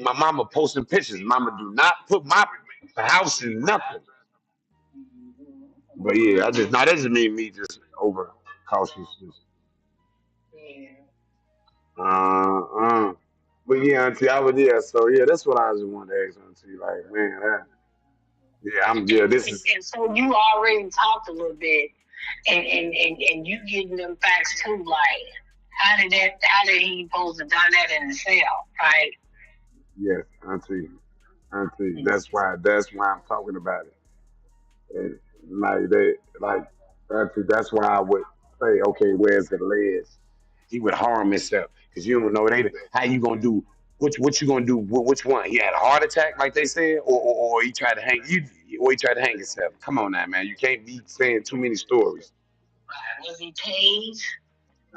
my mama posting pictures. Mama, do not put my house in nothing. But yeah, I just. Now that just me just over cautious. Yeah. Uh. But yeah, Auntie, I was yeah. So yeah, that's what I just wanted to ask Auntie. Like, man, yeah, yeah. And, This and, is and so you already talked a little bit, and you getting them facts too. Like, how did he supposed to done that in the cell, right? yes, Auntie. That's why I'm talking about it. And like Auntie, that's why I would say, okay, where's the ledge? He would harm himself because you don't know they. How you gonna do? What you gonna do? Which one? He had a heart attack, like they said, or he tried to hang you, or he tried to hang himself. Come on now, man. You can't be saying too many stories. Right. Was he tased?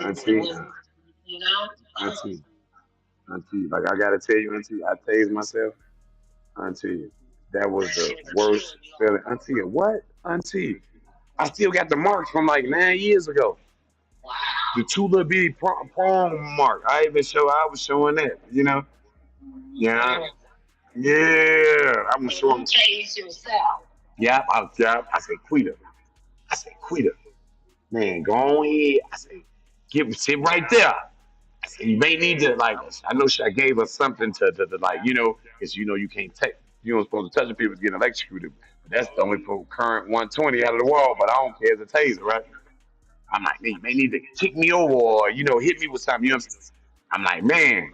Auntie, Was you know? Auntie, Auntie. Like I gotta tell you, Auntie, I tased myself. Auntie, that was That the shit would kill worst you. feeling. Auntie, what? Auntie, I still got the marks from like 9 years ago. The Wow. two little bitty prong mark. I was showing that, you know? Yeah. Mhm. Yeah. I was So you showing. tased yourself. I said, Quita. I said, Quita. Man, go on ahead. I said, sit right there. You may need to like. I know I gave her something to like because you can't take you don't supposed to touch people getting electrocuted. That's the only for current 120 out of the wall, but I don't care. It's a taser, right? I'm like, man, you may need to kick me over or hit me with something. I'm like, man,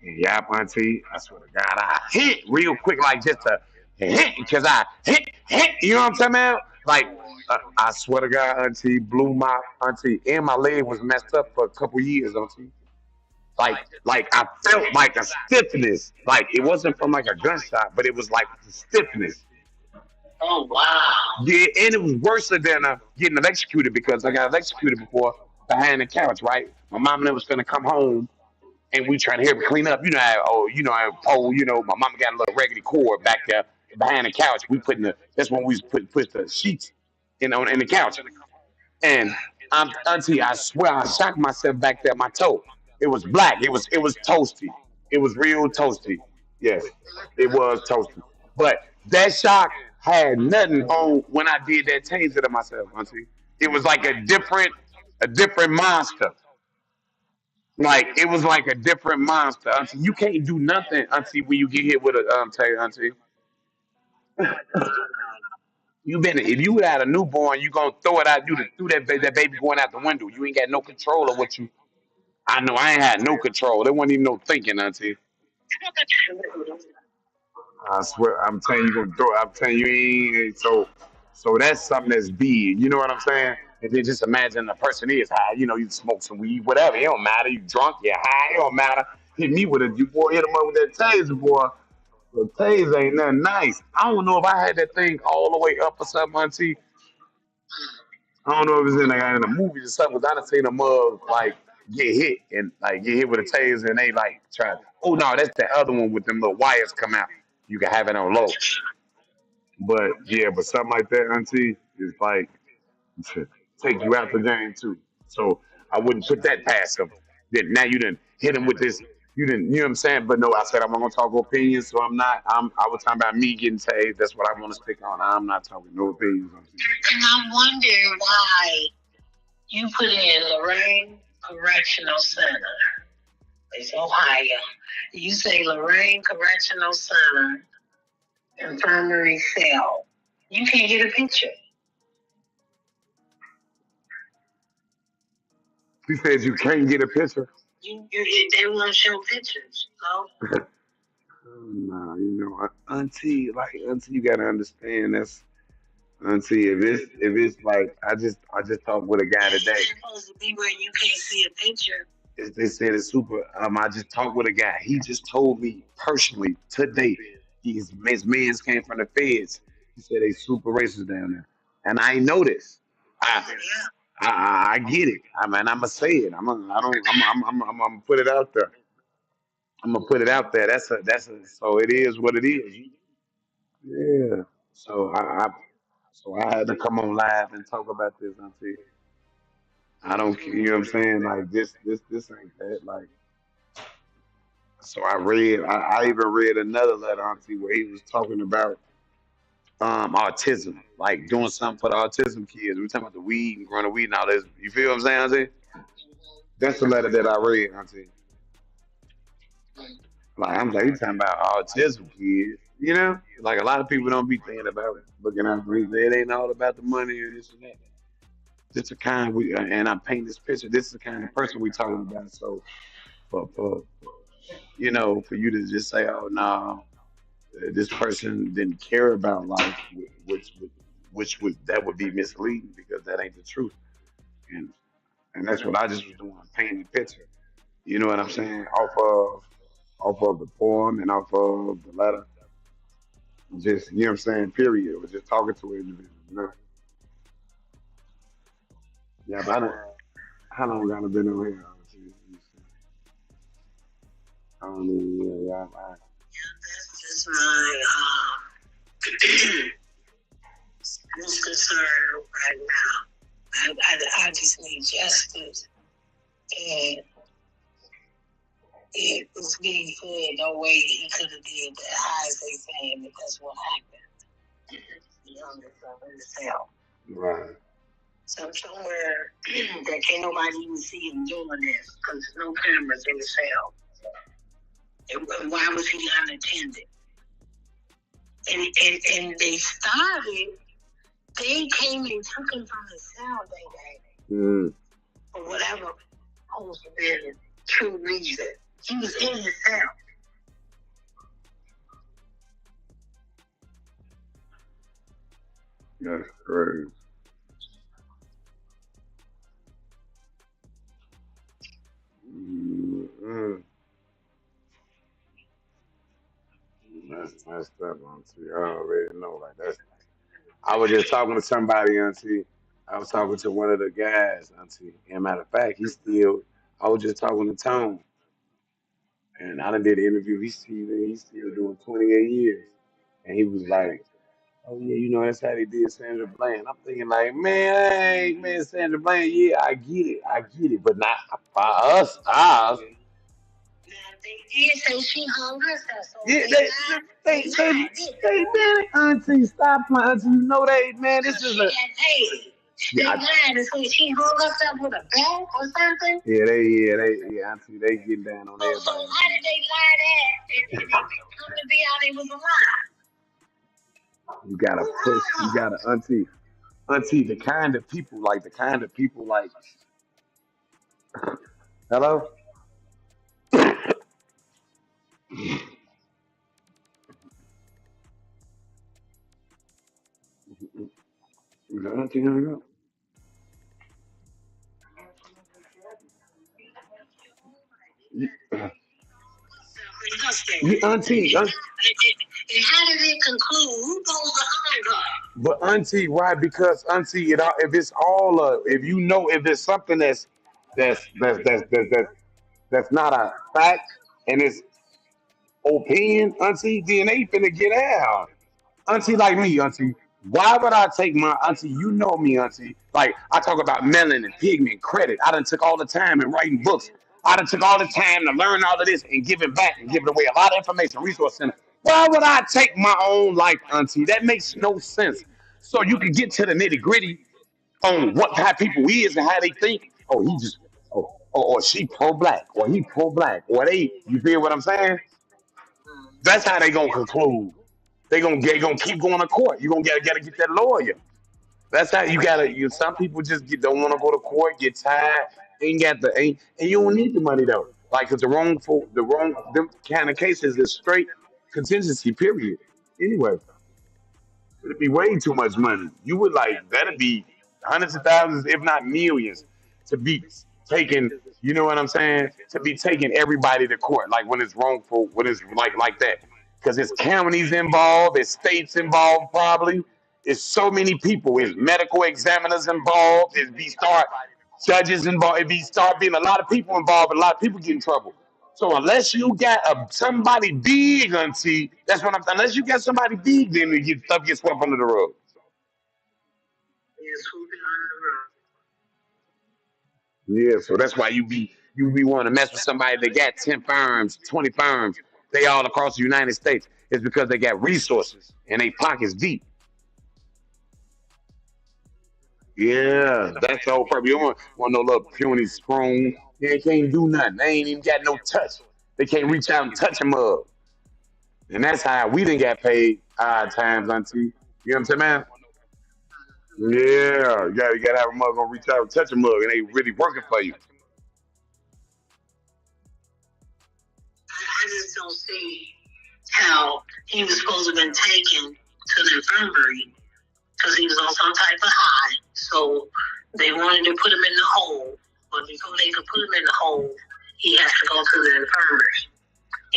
yeah, auntie. I swear to God, I hit real quick, like just to hit because I hit. You know what I'm saying, man? Like. I swear to God, auntie, blew my auntie, and my leg was messed up for a couple years, auntie. Like I felt like a stiffness. Like it wasn't from like a gunshot, but it was like stiffness. Oh wow. Yeah, and it was worse than getting electrocuted because I got electrocuted before behind the couch. Right, my mom never was gonna come home, and we trying to help her clean up. How pole. My mama got a little raggedy cord back there behind the couch. We putting that's when we was push the sheets in the couch. And auntie, I swear I shocked myself back there. My toe, it was black. It was toasty. It was real toasty. Yes, it was toasty. But that shock had nothing on when I did that taser to myself, auntie. It was like a different monster. Like it was like a different monster, auntie. You can't do nothing, auntie, when you get hit with a taser, auntie. You been if you had a newborn, you gonna throw it out, through that baby going out the window. You ain't got no control of what you. I know I ain't had no control. There wasn't even no thinking, auntie. I swear, I'm telling you, gonna throw. I'm telling you, ain't so that's something that's big. You know what I'm saying? And then just imagine the person is high. You smoke some weed, whatever. It don't matter. You drunk, you're high. It don't matter. Hit me with you boy. Hit him up with that taser, boy. The taser ain't nothing nice. I don't know if I had that thing all the way up or something, auntie. I don't know if it's in the movies or something. 'Cause I done seen a mug like get hit with a taser and they like try. Oh no, that's the other one with them little wires come out. You can have it on low. But yeah, but something like that, auntie, is like to take you out the game too. So I wouldn't put that past him. Then now you didn't hit him with this. You didn't, you know what I'm saying? But no, I said I'm not gonna talk opinions, so I'm not. I was talking about me getting tased. That's what I want to stick on. I'm not talking no opinions. Auntie. And I wonder why you put in Lorraine Correctional Center. It's Ohio. You say Lorraine Correctional Center Infirmary Cell. You can't get a picture. He said you can't get a picture. They won't show pictures. No. No, auntie, you gotta understand that's auntie. If it's like I just talked with a guy today. It's supposed to be where you can't see a picture. They said it's super. I just talked with a guy. He just told me personally today. His man's came from the feds. He said they super racist down there, and I know this. I I get it. I mean, I'm gonna say it. I'm gonna. I don't. I'm gonna put it out there. I'm gonna put it out there. That's a. So it is what it is. Yeah. So I had to come on live and talk about this. Auntie. I don't. You know what I'm saying? Like this ain't that. Like. So I even read another letter, auntie, where he was talking about autism, like doing something for the autism kids. We talking about the weed and growing the weed and all this. You feel what I'm saying, auntie? That's the letter that I read, auntie. Like I'm like, you talking about autism kids, Like a lot of people don't be thinking about looking out for it. It ain't all about the money or this and that. This the kind and I paint this picture. This is the kind of person we talking about. So for you to just say, oh no, this person didn't care about life, which would be misleading because that ain't the truth, and that's what I just was doing, painting the picture. You know what I'm saying? Off of the poem and off of the letter, just you know what I'm saying. Period. It was just talking to an individual. Yeah, but I don't. How long I been over here? I don't even. Yeah, That's just my most concern right now. I just need justice, and it was being put no way he could have did that. How is they saying because what happened? The youngest of himself. right. somewhere that can't nobody even see him doing this because there's no cameras in the cell. And why was he unattended? And they started. They came and took him from the cell, baby, for whatever supposed to be true reason. He was in his cell. That's crazy. Mm-hmm. That's messed up, Auntie. I already know. Like that's. I was just talking to somebody, Auntie. I was talking to one of the guys, Auntie. And matter of fact, he still. I was just talking to Tone, and I done did an interview. He's still doing 28 years, and he was like, "Oh yeah, you know that's how they did Sandra Bland." I'm thinking like, man, hey, man, Sandra Bland. Yeah, I get it, but not by us. Now, they did say she hung herself, so Yeah, they they, lied, they did it, Auntie. Stop playing, Auntie. You know they, man. This is she a got paid. They yeah, lied and said she hung herself with a belt or something. yeah, Auntie. They getting down on So everybody. how did they lie that? And they come to be out it was a lie. You gotta push. You gotta, Auntie. The kind of people like. Hello. Is that Auntie hung up? You, And how did it conclude? Who goes to hunger? but Auntie, why? Because Auntie, if it's all if you know if it's something that's not a fact and it's opinion, Auntie, then they finna get out. Auntie like me, Auntie. Why would I take my Auntie? You know me, Auntie. Like I talk about melanin, pigment, credit. I done took all the time in writing books. I done took all the time to learn all of this and give it back and give it away. A lot of information, resource center. Why would I take my own life, Auntie? That makes no sense. So you can get to the nitty gritty on what how people is and how they think. Oh, he just or she pro black or he pro black or they. You feel what I'm saying? That's how they gonna conclude. They gonna keep going to court. You gonna gotta get that lawyer. That's how you gotta. Some people just don't want to go to court, get tired, ain't got the ain't, and you don't need the money though. Like, cause the wrong them kind of cases is straight contingency. Period. Anyway, it'd be way too much money. You would like that'd be hundreds of thousands, if not millions, to be taking. You know what I'm saying? To be taking everybody to court, like when it's wrongful, when it's like that, because it's counties involved, it's states involved, probably. It's so many people. It's medical examiners involved. It's be start judges involved. It be start being a lot of people involved, and a lot of people get in trouble. So unless you got somebody big, Auntie, that's what I'm. Unless you got somebody big, then stuff gets swept under the rug. Yes, swooping under the rug. Yeah, so that's why you be wanting to mess with somebody that got 10 firms, 20 firms, they all across the United States. It's because they got resources and they pockets deep. Yeah, that's the whole purpose. You don't want no little puny scroon. They can't do nothing. They ain't even got no touch. They can't reach out and touch them up. And that's how we didn't get paid odd times, Auntie. You know what I'm saying, man? Yeah, you gotta have a mug gonna reach out and touch a mug, and they really working for you. I just don't see how he was supposed to have been taken to the infirmary because he was on some type of high. So they wanted to put him in the hole, but before they could put him in the hole, he has to go to the infirmary.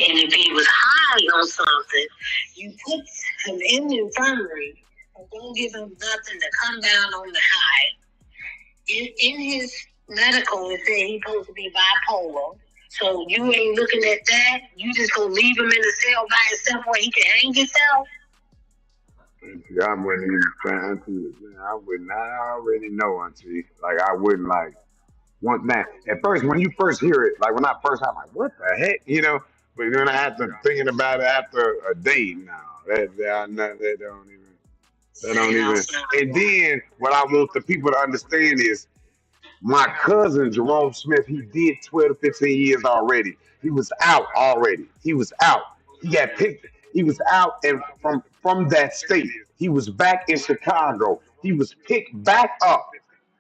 And if he was high on something, you put him in the infirmary and don't give him nothing to come down on the high. In his medical, it said he's supposed to be bipolar. So you ain't looking at that. You just gonna leave him in the cell by himself where he can hang himself. Auntie, I wouldn't even try, Auntie. I wouldn't. I already know, Auntie. Like I wouldn't like want that. At first, when you first hear it, like when I first, I'm like, what the heck, you know? But then I have to thinking about it after a day now. That don't even. They don't even. And then what I want the people to understand is my cousin Jerome Smith. He did 12 to 15 years already. He was out already. He was out. He got picked. He was out and from that state. He was back in Chicago. He was picked back up.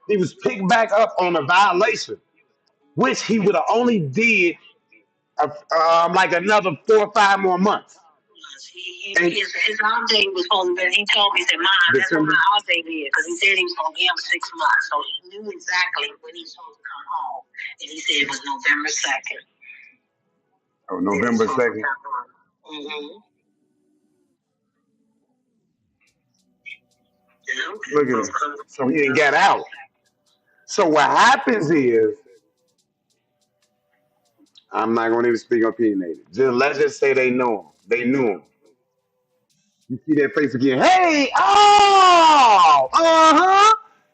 He was picked back up on a violation, which he would have only did like another 4 or 5 more months. And His off day was supposed to be, he told me, he said, Mom, that's what December. my off day is. Because he said he was going to give him 6 months. So he knew exactly when he was supposed to come home. And he said it was November 2nd. Oh, November 2nd. Mm-hmm. Look at him. So he ain't got out. So what happens is, I'm not going to even speak opinionated. Just let's just say they know him. They knew him. You see that face again. Hey, oh,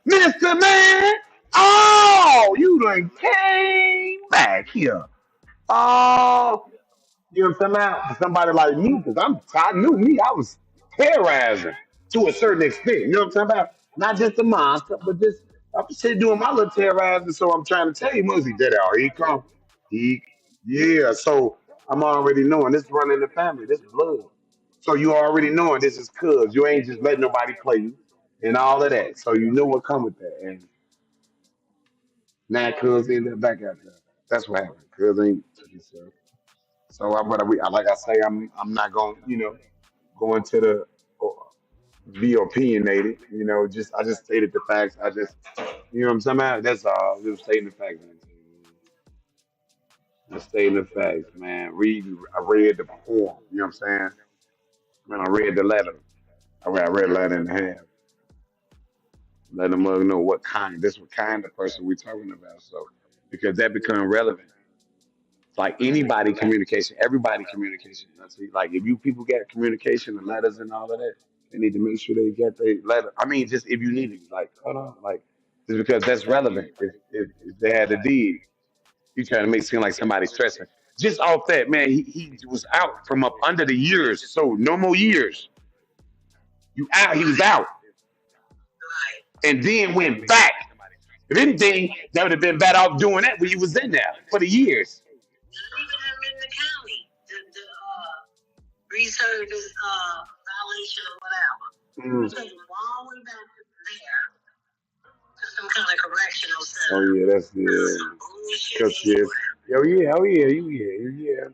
Mister Man. Oh, you done came back here. Oh, you know what I'm talking about? Somebody like me, because I knew me. I was terrorizing to a certain extent. You know what I'm talking about? Not just a monster, but just I'm sitting doing my little terrorizing. So I'm trying to tell you, Mosey, that how he come. He, yeah. So I'm already knowing this running in the family. This blood. So you already knowing this is cuz you ain't just letting nobody play you and all of that. So you know what come with that. And now cuz ended up back out there. That's what happened. Cuz ain't took himself. So like I say, I'm not going go into the be opinionated. Just I just stated the facts. I just what I'm saying. About? That's all. Just stating the facts. Man. Just stating the facts, man. I read the poem. You know what I'm saying? Man, I read the letter. I read a letter and a half. Let the mother know what kind of person we're talking about. So because that become relevant. Like anybody communication, everybody communication. See, like if you people get communication and letters and all of that, they need to make sure they get their letter. I mean, just if you need it, like hold on, like just because that's relevant. If they had the deed, you trying to make it seem like somebody's stressing. Just off that, man, he was out from up under the years, so no more years. You out, he was out, and then went back. If anything, that would have been better off doing that when you was in there for the years. Even him in the county, the research violation or whatever. Mm. Take him all the way back to there to some kind of correctional Oh center. yeah, that's yeah. Some bullshit Cause yes, anywhere. oh yeah, you yeah.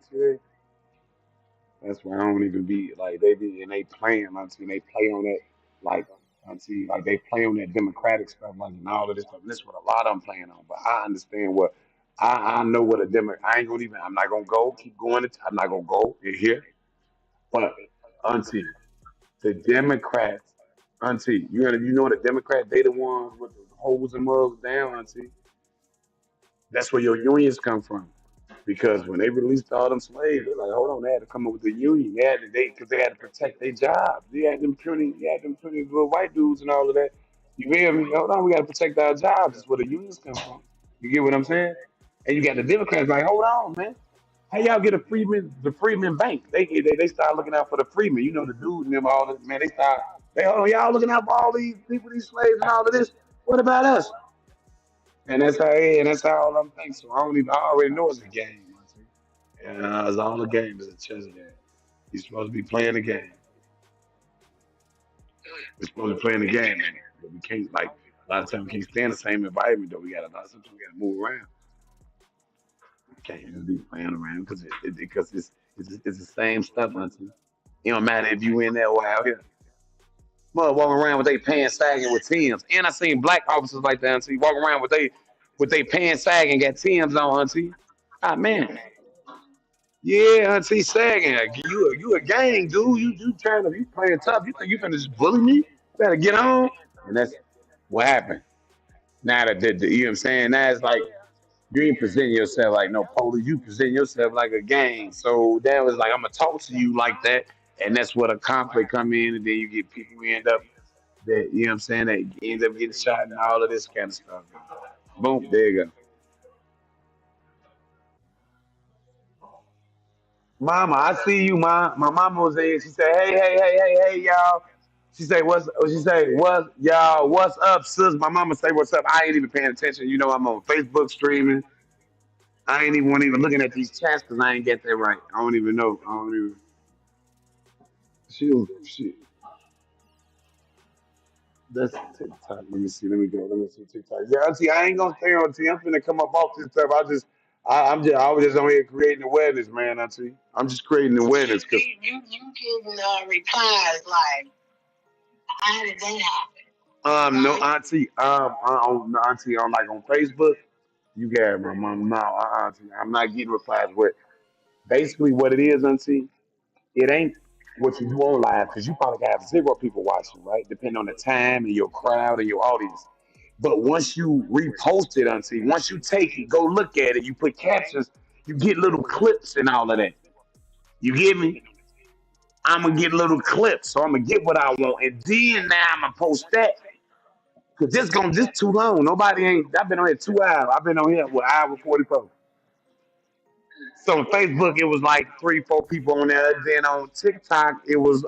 That's why I don't even be like they be and they playing auntie and they play on that like auntie like they play on that democratic stuff like and all of this stuff. And this is what a lot of them playing on. But I understand what I know what a demo. I ain't gonna even. I'm not gonna go. Keep going. I'm not gonna go in here. But auntie, the Democrats, auntie, you know the Democrat they the ones with the holes and mugs down, auntie. That's where your unions come from. Because when they released all them slaves, they're like, hold on, they had to come up with a union. Because they had to protect their jobs. They had them puny little white dudes and all of that. You feel me? Hold on, we got to protect our jobs. That's where the unions come from. You get what I'm saying? And you got the Democrats like, hold on, man. How y'all get the Freeman Bank? They start looking out for the Freeman. You know the dude and them all this man. They hold on, y'all looking out for all these people, these slaves and all of this. What about us? And that's how all them think. So I already know it's a game. And it's all a game. It's a chess game. You're supposed to be playing the game. We're supposed to be playing the game, man. But we can't like a lot of times we can't stand the same environment though. We got a lot sometimes we gotta move around. We can't just be playing around because it's the same stuff until it don't matter if you in there or out here. Mother walking around with they pants sagging with Tim's. And I seen black officers like that until walking around with they pants sagging got Tim's on auntie. Ah man. Yeah, auntie sagging. You a gang, dude. You playing tough. You think you finna just bully me? Better get on. And that's what happened. Now you know what I'm saying? Now it's like you ain't presenting yourself like no police. You present yourself like a gang. So that was like I'm gonna talk to you like that, and that's where the conflict come in, and then you get people who end up that you know what I'm saying that end up getting shot and all of this kind of stuff. Boom, there you go. Mama, I see you, ma. My mama was there. She said, hey, y'all. She say, what's she say, what y'all, what's up, sis? My mama say what's up. I ain't even paying attention. You know I'm on Facebook streaming. I ain't even looking at these chats because I ain't get that right. I don't even know. I don't even she that's TikTok. Let me see. Let me go. Let me see TikTok. Yeah, auntie, I ain't gonna stay on auntie. I'm finna come up off this stuff. I was just on here creating awareness, man, auntie. I'm just creating awareness because You getting replies like, how did that happen? no auntie, auntie on like on Facebook. You got my mom. No, auntie, I'm not getting replies. What basically what it is, auntie? It ain't what you do on live because you probably have zero people watching, right? Depending on the time and your crowd and your audience. But once you repost it, auntie, once you take it, go look at it, you put captions, you get little clips and all of that. You get me? I'm gonna get little clips, so I'm gonna get what I want, and then now I'm gonna post that. Cause this too long. Nobody ain't. I've been on here 2 hours. I've been on here with hour 44. So on Facebook it was like 3, 4 people on there. Then on TikTok it was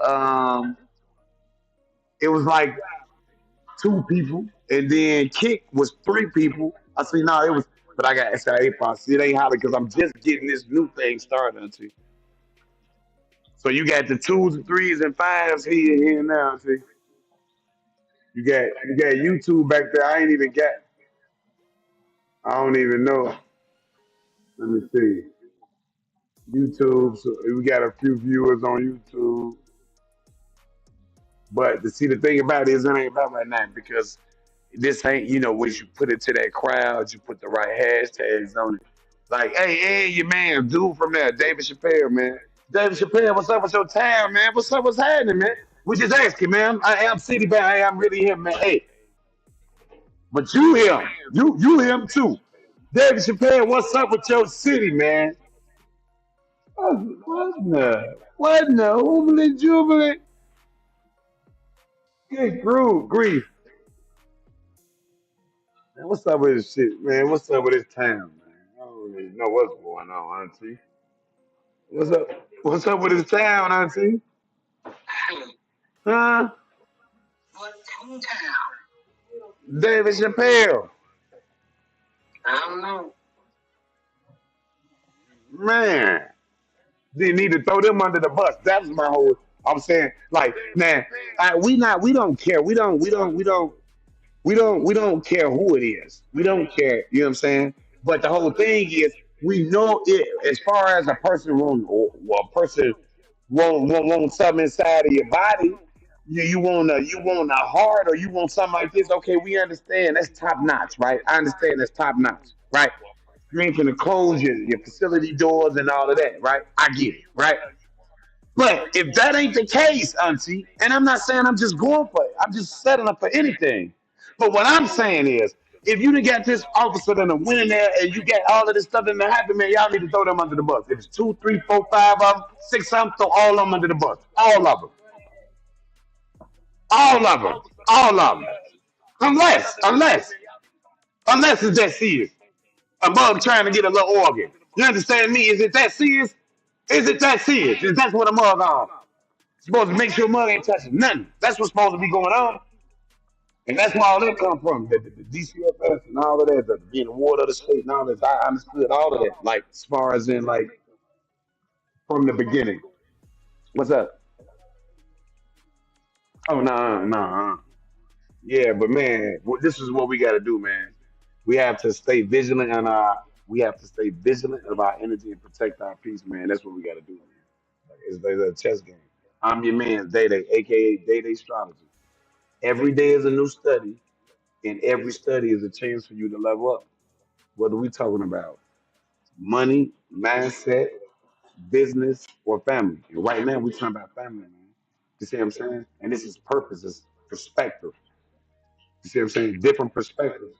like 2 people, and then Kick was 3 people. I see now it was, but I got SIA posse. It ain't hollering because I'm just getting this new thing started. Auntie. So you got the twos and threes and fives here and now. See, you got YouTube back there. I ain't even got. I don't even know. Let me see. YouTube. So we got a few viewers on YouTube. But to see the thing about it is it ain't about right now because this ain't, when you put it to that crowd, you put the right hashtags on it. Like, hey, your man, dude from there, David Chappelle, man. David Chappelle, what's up with your town, man? What's up? What's happening, man? We just asking, man. I am city bound. I am really him, man. Hey, but you him. You him too. David Chappelle, what's up with your city, man? What in the hoobly jubilee? Good grief. Man, what's up with this shit, man? What's up with this town, man? I don't really know what's going on, auntie. What's up? What's up with this town, auntie? Huh? What's hometown? David Chappelle. I don't know. Man. They need to throw them under the bus. That was my whole I'm saying, like, man, we don't care. We don't care who it is. We don't care. You know what I'm saying? But the whole thing is, we know it as far as a person or a person want something inside of your body. You want a heart or you want something like this. Okay, we understand. That's top notch, right? I understand that's top notch, right? You ain't finna close your facility doors and all of that, right? I get it, right? But if that ain't the case, Auntie, and I'm not saying I'm just going for it, I'm just setting up for anything. But what I'm saying is, if you done got this officer that went in there and you got all of this stuff that done happen, man, y'all need to throw them under the bus. If it's two, three, four, five of them, six of them, throw all of them under the bus. All of them. All of them. All of them. Unless it's that serious. A mug trying to get a little organ. You understand me? Is it that serious? Is it that serious? Is that what a mug on? Supposed to make sure mug ain't touching nothing. That's what's supposed to be going on. And that's where all that come from. The DCFS and all of that, the being the ward of the state and all that. I understood all of that. Like as far as in like from the beginning. What's up? Oh no. Yeah, but man, this is what we gotta do, man. We have to stay vigilant and we have to stay vigilant of our energy and protect our peace, man. That's what we gotta do, man. Like, it's a chess game. I'm your man, Day Day, aka Day Day Astrology. Every day is a new study, and every study is a chance for you to level up. What are we talking about? Money, mindset, business, or family. And right now, we're talking about family, man. You see what I'm saying? And this is purpose, it's perspective. You see what I'm saying? Different perspectives.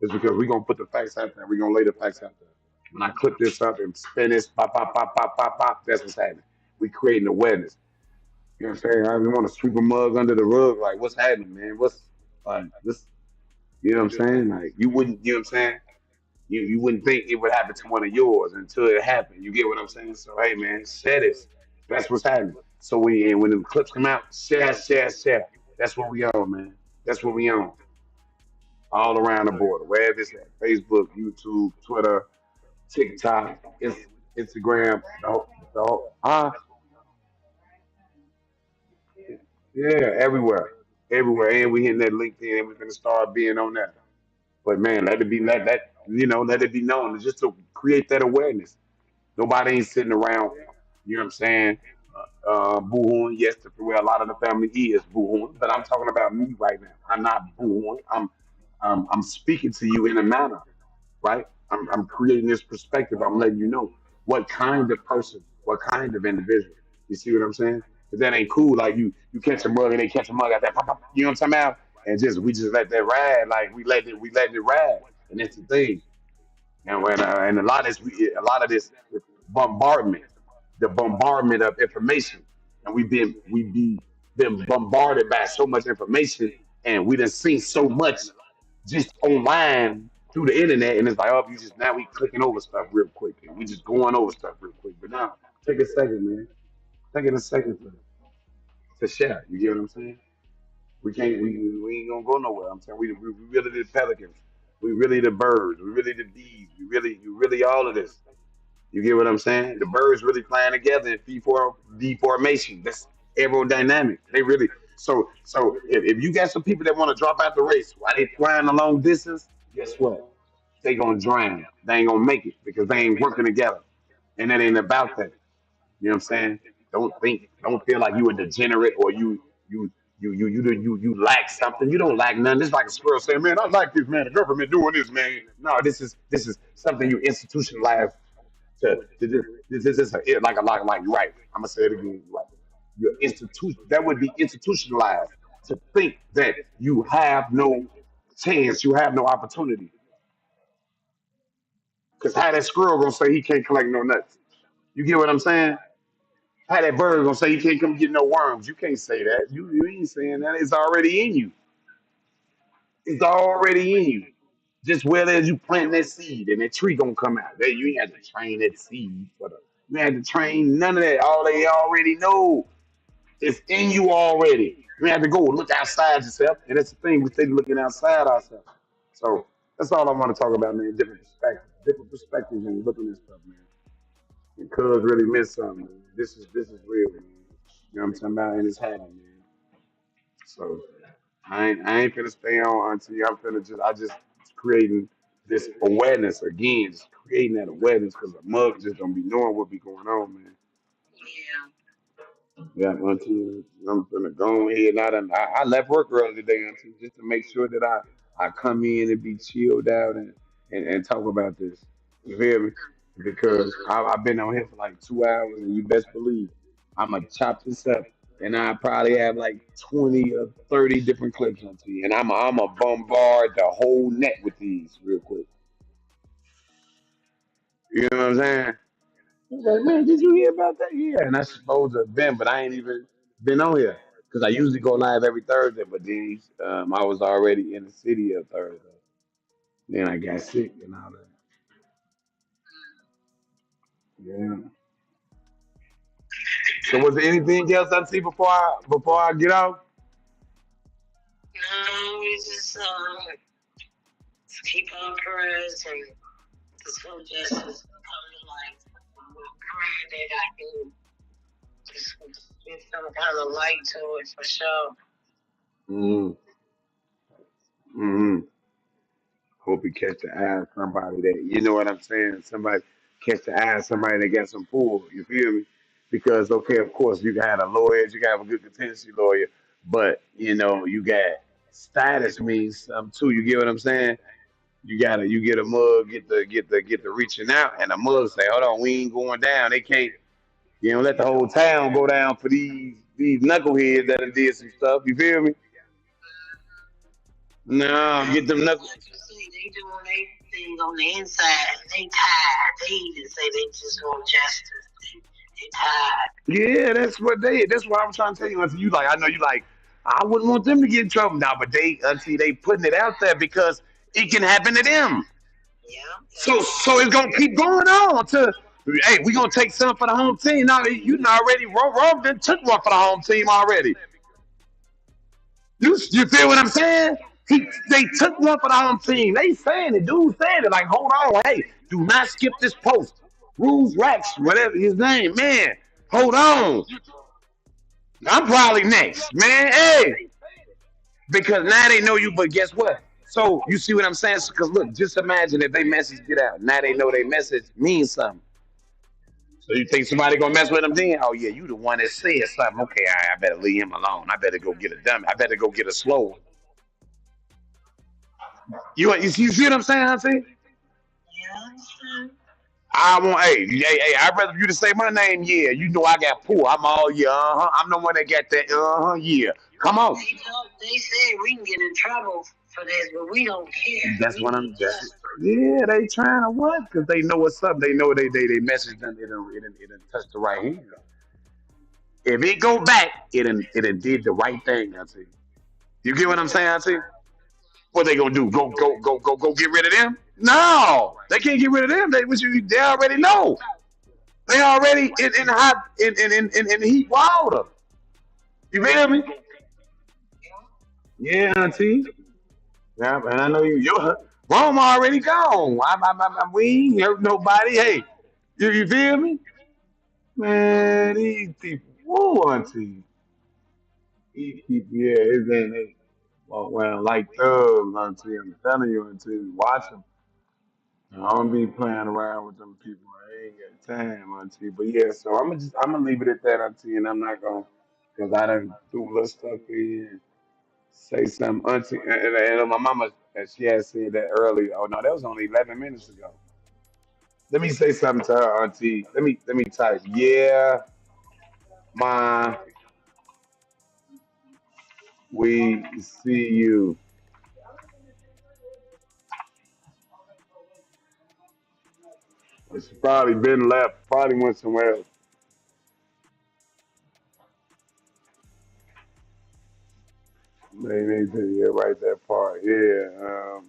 It's because we're going to put the facts out there. We're going to lay the facts out there. When I clip this up and spin this, pop, pop, pop, pop, pop, pop, that's what's happening. We creating awareness. You know what I'm saying? I don't want to sweep a mug under the rug. Like, what's happening, man? What's like this? You know what I'm saying? Like, you wouldn't, you know what I'm saying? You wouldn't think it would happen to one of yours until it happened. You get what I'm saying? So, hey, man, share this. That's what's happening. So when the clips come out, share, share, share. That's what we on, man. That's what we on. All around the border. Wherever it's at. Facebook, YouTube, Twitter, TikTok, Instagram, yeah, everywhere. Everywhere. And we hitting that LinkedIn and we're gonna start being on that. But man, let it be let it be known just to create that awareness. Nobody ain't sitting around, you know what I'm saying? Boo-hooing. Yes, well, a lot of the family is boo-hooing, but I'm talking about me right now. I'm not boo-hooing. I'm speaking to you in a manner, right? I'm creating this perspective. I'm letting you know what kind of person, what kind of individual. You see what I'm saying? Because that ain't cool. Like you catch a mug and they catch a mug out there, pop, pop, you know what I'm talking about? And we just let that ride. Like we let it ride, and that's the thing. And a lot of this bombardment, the bombardment of information, and been bombarded by so much information, and we done seen so much just online through the internet, and it's like, oh, you just now we clicking over stuff real quick, and we just going over stuff real quick. But now, take a second, man. Take it a second to share. You get what I'm saying? We can't. We ain't gonna go nowhere. I'm saying we really the pelicans. We really the birds. We really the bees. You really all of this. You get what I'm saying? The birds really flying together in deformation. That's aerodynamic. They really if you got some people that want to drop out the race while they flying a long distance, guess what? They gonna drown. They ain't gonna make it because they ain't working together. And that ain't about that. You know what I'm saying? Don't feel like you a degenerate or you you lack something. You don't lack nothing. It's like a squirrel saying, "Man, I like this, man. The government doing this, man." No, this is something you institutionalize this is like you're right. I'm gonna say it again. Like your institution that would be institutionalized to think that you have no chance, you have no opportunity. Because how that squirrel gonna say he can't collect no nuts? You get what I'm saying? How that bird gonna say he can't come get no worms? You can't say that. You ain't saying that. It's already in you. It's already in you. Just whether as you plant that seed and that tree gonna come out. That you ain't have to train that seed for the you ain't have to train none of that. All they already know is in you already. You ain't have to go look outside yourself. And that's the thing, we stay looking outside ourselves. So that's all I want to talk about, man. Different perspectives and looking at stuff, man. And cuz really missed something, man. This is real, man. You know what I'm talking about? And it's happening, man. So I ain't finna stay on until I'm finna just creating this awareness again, just creating that awareness because the mug just don't be knowing what be going on, man. Yeah. Yeah, auntie, I'm finna go ahead. I left work early today, auntie, just to make sure that I come in and be chilled out and talk about this. You feel me? Because I've been on here for like 2 hours, and you best believe I'm gonna chop this up, and I probably have like 20 or 30 different clips onto you, and I'm a bombard the whole net with these real quick. You know what I'm saying? He's like, man, did you hear about that? Yeah, and I supposed to have been, but I ain't even been on here because I usually go live every Thursday, but then I was already in the city of Thursday. Then I got sick and all that. Yeah. So was there anything else I see before I get out? No, we just keep our prayers and the school justice come to light. We're praying that I can just get some kind of light to it for sure. Mm-hmm. Mm-hmm. Hope you catch the eye of somebody that you know what I'm saying. Somebody catch the eye of somebody that got some pull. You feel me? Because okay, of course you can have a lawyer, you can have a good contingency lawyer, but you got status means something too. You get what I'm saying? You get a mug, get the reaching out, and a mug say, hold on, we ain't going down. They can't let the whole town go down for these knuckleheads that done did some stuff. You feel me? No, get them knuckle. Like you say, they doing their thing on the inside. They tired. They even say they just want justice. They tired. Yeah, that's what I'm trying to tell you. Until you like, I know you like, I wouldn't want them to get in trouble now, but they putting it out there because it can happen to them. Yeah, So absolutely. it's gonna keep going on to Hey, we gonna take some for the home team. Now you done already Rome done took one for the home team already. You feel what I'm saying? They took one for the home team. They saying it, dude saying it like, hold on, hey, do not skip this post. Rules Rex, whatever his name, man. Hold on. I'm probably next, man. Hey, because now they know you, but guess what? So you see what I'm saying? Because look, just imagine if they message get out. Now they know they message means something. So you think somebody gonna mess with them then? Oh yeah, you the one that said something. Okay, I better leave him alone. I better go get a dummy. I better go get a slow one. You see what I'm saying, Auntie? Yeah. I want, hey, I'd rather you to say my name. Yeah, you know I got pool. I'm all yeah. I'm the one that got that. Yeah. Come on. They say we can get in trouble for this, but we don't care. That's what I'm. Yeah, they trying to what? Because they know what's up. They know they message them. It done touched the right hand. If it go back, it done did the right thing. I see. You get what I'm saying? I see. What they gonna do? Go get rid of them? No, they can't get rid of them. They already know. They already in hot in heat water. You feel me? Yeah, auntie. Yeah, and I know you. Rome already gone. We ain't hurt nobody. Hey, you feel me? Man, these people, woo, auntie. These people, yeah, it ain't they walk around like thugs, auntie. I'm telling you, auntie. Watch them. I don't be playing around with them people. I ain't got time, auntie. But yeah, so I'm gonna leave it at that, auntie, and I'm not gonna, cause I done threw a little stuff in. Say something, auntie, and my mama, she had said that earlier. Oh no, that was only 11 minutes ago. Let me say something to her, auntie. Let me type. Yeah, ma, we see you. She probably been left. Probably went somewhere else. Maybe yeah, right that part. Yeah.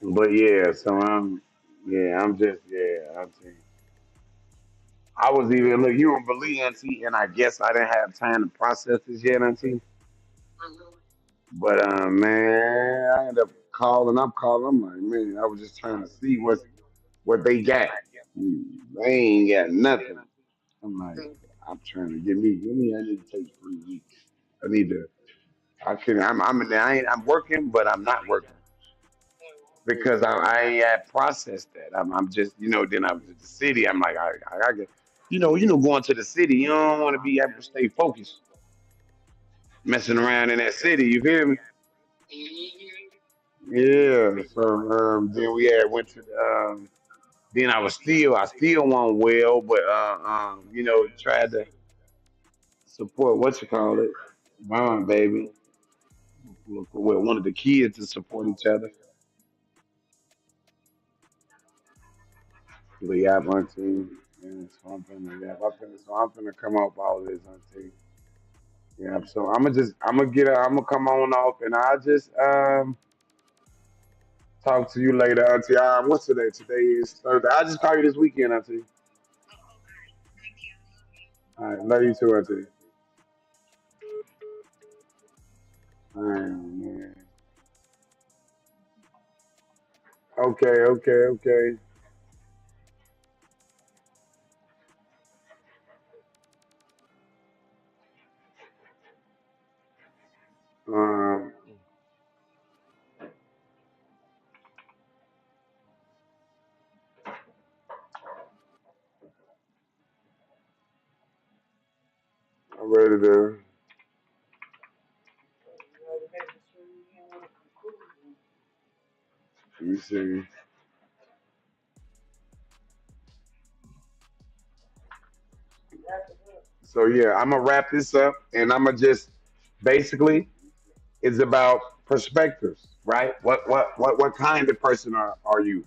But yeah, so I'm just auntie. I was even look. You don't believe, auntie, and I guess I didn't have time to process this yet, auntie. But man, I ended up calling. I'm calling. I'm like, man, I was just trying to see what they got. They ain't got nothing. I'm like, I'm trying to give me. I need to take 3 weeks. I need to. I can. I ain't. I'm working, but I'm not working because I ain't had processed that. I'm just, Then I was at the city. I'm like, I get, going to the city. You don't want to be able to stay focused, messing around in that city. You feel me? Yeah. So then we had went to then I still want well, but tried to support what you call it, mom, baby. Look for one of the kids to support each other. But yeah, auntie. And so I'm finna come up all this, auntie. Yeah, so I'm gonna come on off, and I just talk to you later, auntie. What's today? Today is Thursday. I'll just call you this weekend, auntie. All right, love you too, auntie. All right, man. Okay, okay, okay. Um, I'm ready to. You see. So yeah, I'm gonna wrap this up, and I'm gonna just basically it's about perspectives, right? What kind of person are you?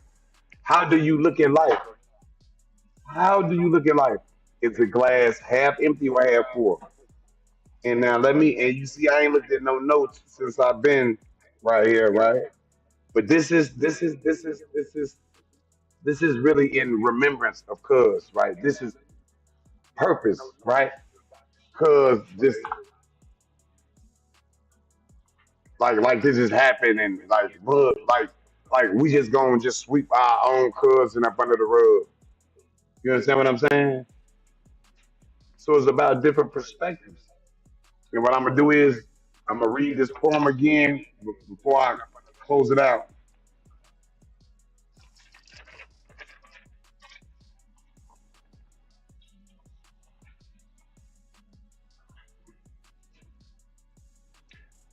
How do you look at life? How do you look at life? Is the glass half empty or half full? And now and you see, I ain't looked at no notes since I've been right here, right? But this is This is really in remembrance of cuz, right? This is purpose, right? Cuz just like this just happened and like we just gonna just sweep our own cousin up under the rug. You understand what I'm saying? So it's about different perspectives. And what I'm gonna do is I'm gonna read this poem again before I close it out.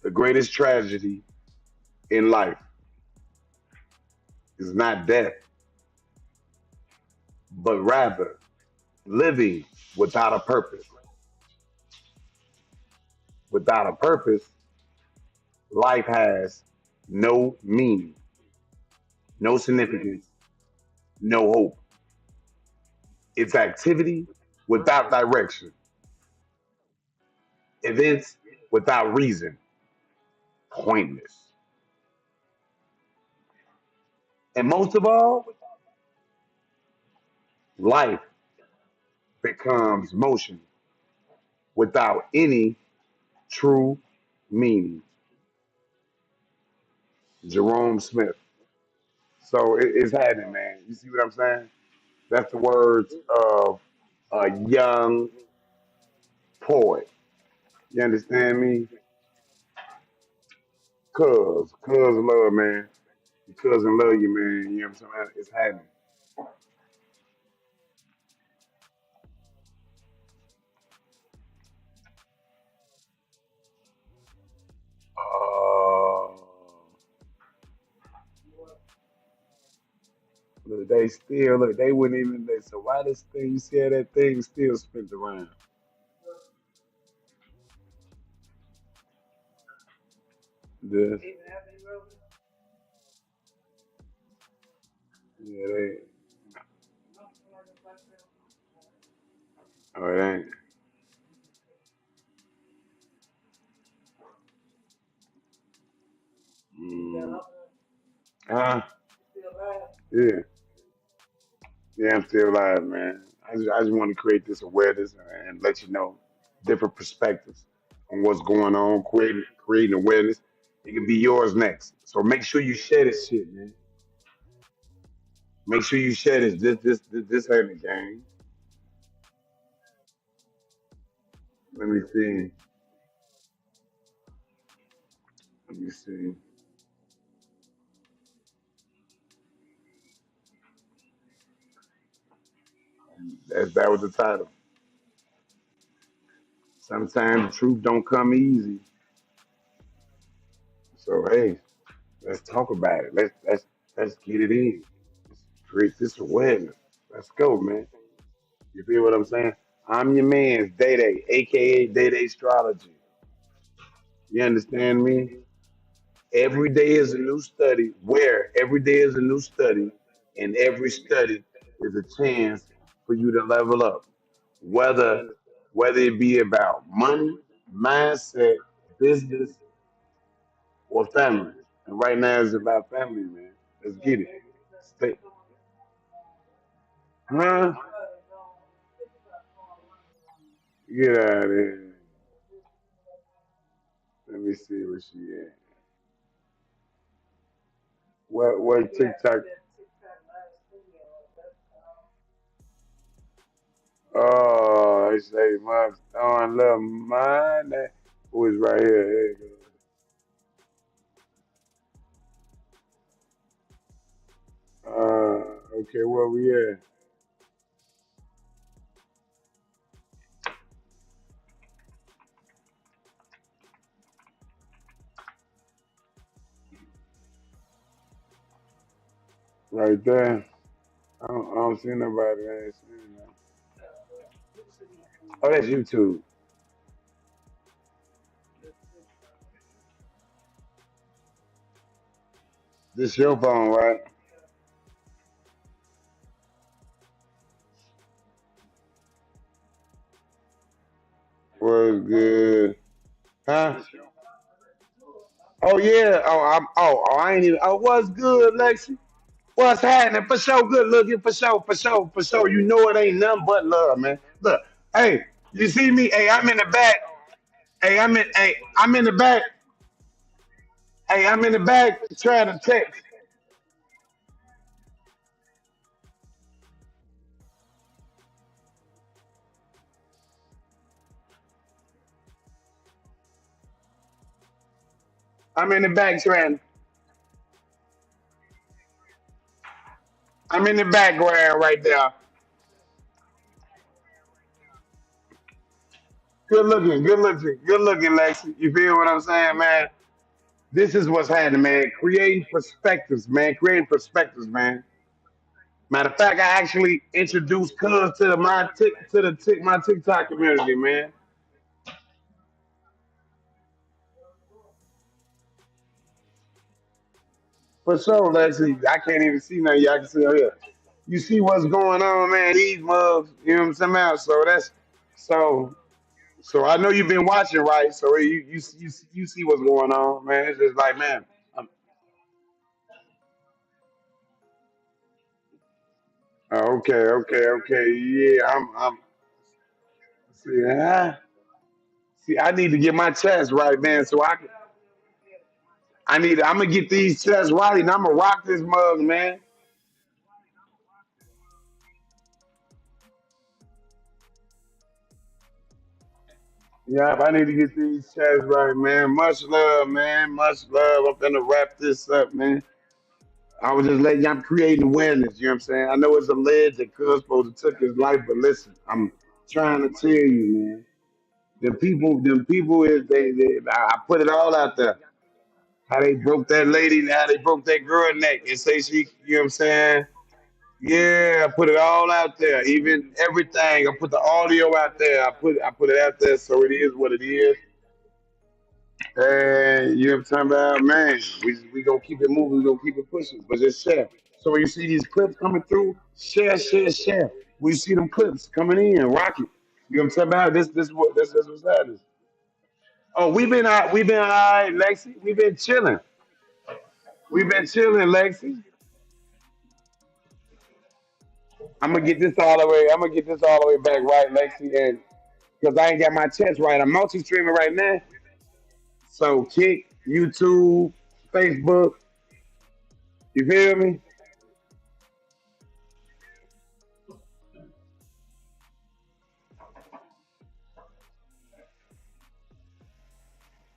The greatest tragedy in life is not death, but rather living without a purpose. Without a purpose, life has no meaning, no significance, no hope. It's activity without direction, events without reason, pointless. And most of all, life becomes motion without any true meaning. Jerome Smith. So it's happening, man. You see what I'm saying? That's the words of a young poet. You understand me? Cuz love, man. Your cousin love you, man. You know what I'm saying? It's happening. Uh, look, they wouldn't even, they said, why this thing, you see how that thing still spins around? This, Even after you wrote it, yeah, they, nothing like a black girl. oh, it ain't. You got Mm, up there, huh? you still alive. Yeah. Yeah, I'm still alive, man. I just want to create this awareness and let you know different perspectives on what's going on, creating awareness. It can be yours next. So make sure you share this shit, man. Make sure you share this. This ain't a game. Let me see. Let me see. That was the title. Sometimes the truth don't come easy. So hey, let's talk about it. Let's get it in. Let's create this awareness. Let's go, man. You feel what I'm saying? I'm your man's Day Day, aka Day Day Astrology. You understand me? Every day is a new study. Where every day is a new study, and every study is a chance for you to level up. Whether whether it be about money, mindset, business, or family. And right now it's about family, man. Let's So get it. basically, Stay. you're doing Huh? Get out of here. Let me see where she at. What you have to TikTok? do that TikTok live studio. That's Oh, I say my darn little mine. Who is right here? There you go. Okay, where we at? Right there. I don't see nobody. I ain't seen that. Oh, that's YouTube. This your phone, right? Was good. Huh? Oh yeah. I ain't even. Oh, what's good, Lexi? What's happening? For sure, good looking. For sure, for sure, for sure. You know it ain't nothing but love, man. Look, hey, you see me? Hey, I'm in the back. I'm in the back. Hey, I'm in the back trying to text. I'm in the back trying. I'm in the background right there. Good looking, Lexi. You feel what I'm saying, man? This is what's happening, man. Creating perspectives, man. Creating perspectives, man. Matter of fact, I actually introduced Cuz to my TikTok community, man. For sure, Lexi. I can't even see nothing. Y'all can see over here. You see what's going on, man? These mugs, you know what I'm saying? About? So that's so so I know you've been watching, right? So you see what's going on, man. It's just like, man. I'm, okay. Yeah, I'm see, see. I need to get my chest right, man. So I'm gonna get these chests right, and I'm gonna rock this mug, man. Yeah, I need to get these chests right, man. Much love, man. Much love. I'm gonna wrap this up, man. I was just letting y'all creating awareness. You know what I'm saying? I know it's alleged that Cuz supposed to took his life, but listen, I'm trying to tell you, man. Them people is I put it all out there. How they broke that lady, how they broke that girl neck and say she, you know what I'm saying? Yeah, I put it all out there, even everything. I put the audio out there. I put it out there, so it is what it is. Hey, you know what I'm talking about, man? We gonna keep it moving. We gonna keep it pushing, but just share. So when you see these clips coming through, share. We see them clips coming in, rocket. You know what I'm talking about? This what's happening. Oh, we've been all right, Lexi. We've been chilling. We've been chilling, Lexi. I'm gonna get this all the way. I'm gonna get this all the way back right, Lexi, and because I ain't got my chest right. I'm multi-streaming right now. So Kick, YouTube, Facebook. You feel me?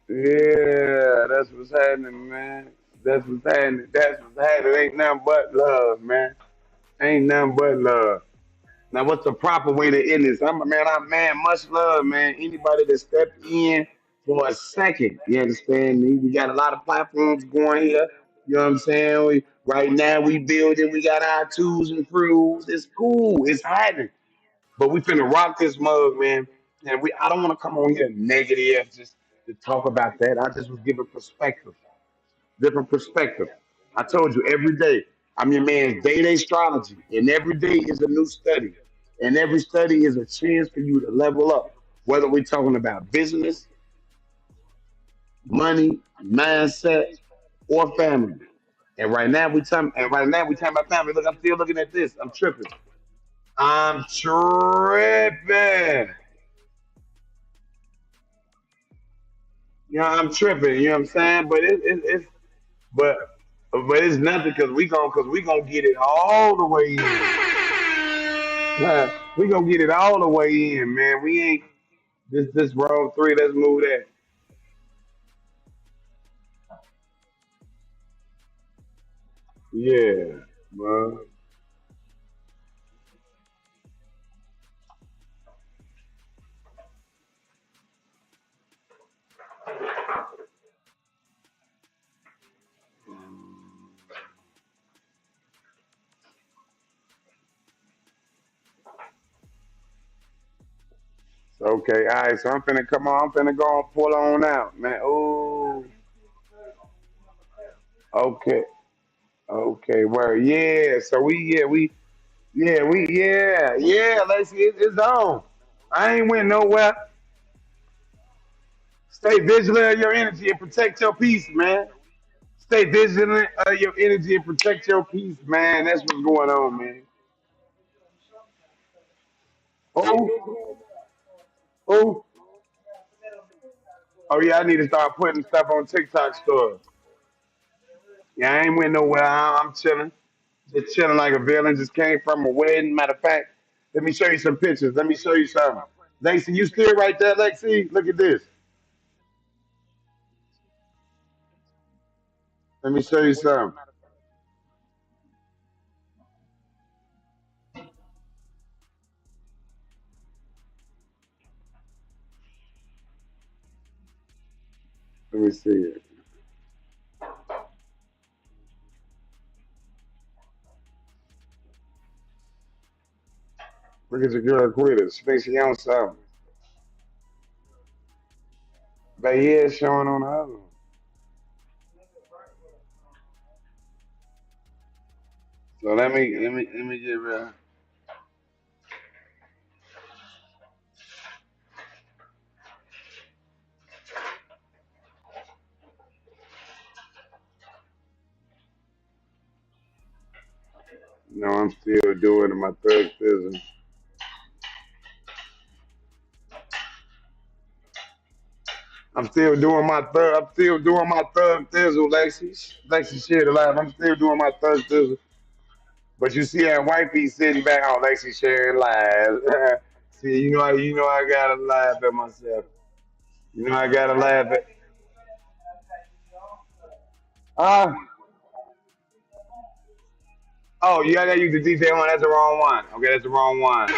Yeah, that's what's happening, man. That's what's happening. That's what's happening. Ain't nothing but love, man. Ain't nothing but love. Now, what's the proper way to end this? I'm much love, man. Anybody that stepped in for a second, you understand me? We got a lot of platforms going here. You know what I'm saying? Right now, we building. We got our tools and crews. It's cool. It's happening. But we finna rock this mug, man. And I don't want to come on here negative just to talk about that. I just was giving perspective, different perspective. I told you every day, I'm your man's day astrology, and every day is a new study. And every study is a chance for you to level up, whether we're talking about business, money, mindset, or family. And right now we talking about family. Look, I'm still looking at this. I'm tripping. I'm tripping. You know, I'm tripping. You know what I'm saying? But but it's nothing because we gonna get it all the way in. We gonna get it all the way in, man. We ain't this round three. Let's move that. Yeah, man. Okay, all right. So I'm finna come on. I'm finna go and pull on out, man. Oh, okay, okay. Where? Yeah. So yeah. Let's it's on. I ain't went nowhere. Stay vigilant of your energy and protect your peace, man. Stay vigilant of your energy and protect your peace, man. That's what's going on, man. Oh, oh, oh yeah, I need to start putting stuff on TikTok store. Yeah, I ain't went nowhere. I'm chilling. Just chilling like a villain. Just came from a wedding. Matter of fact, let me show you some pictures. Let me show you something. Lexi, you still right there, Lexi? Look at this. Let me show you something. Let me see it. Look at your girl Quita. She thinks she on something. But yeah, it's showing on the other one. So let me get real. No, I'm still doing my third fizzle. I'm still doing my third fizzle, Lexi. Lexi shared a lot. I'm still doing my third fizzle. But you see that wifey sitting back on Lexi sharing lives. See, I gotta laugh at myself. I gotta laugh at ah. Oh, you gotta use the DJ one. That's the wrong one. Okay, that's the wrong one.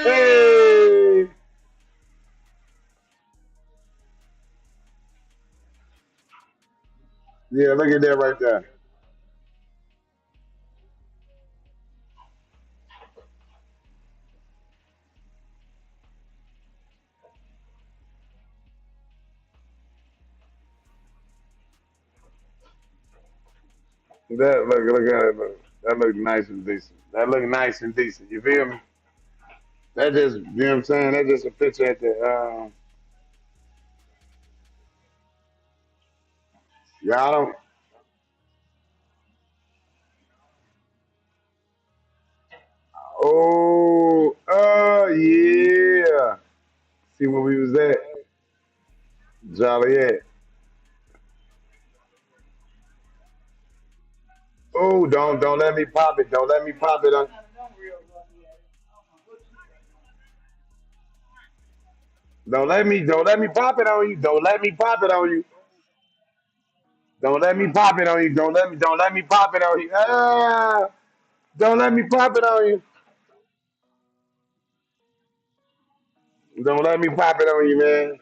Hey, yeah, look at that right there. Look at it. Look. That look nice and decent. That look nice and decent. You feel me? That just, you know what I'm saying? That's just a picture at the, y'all don't, oh, yeah. See where we was at? Joliet. Oh, don't let me pop it. Don't let me pop it on. Don't let me pop it on you. Don't let me pop it on you. Don't let me pop it on you. Don't let me pop it on you. Ah, don't let me pop it on you. Don't let me pop it on you, man.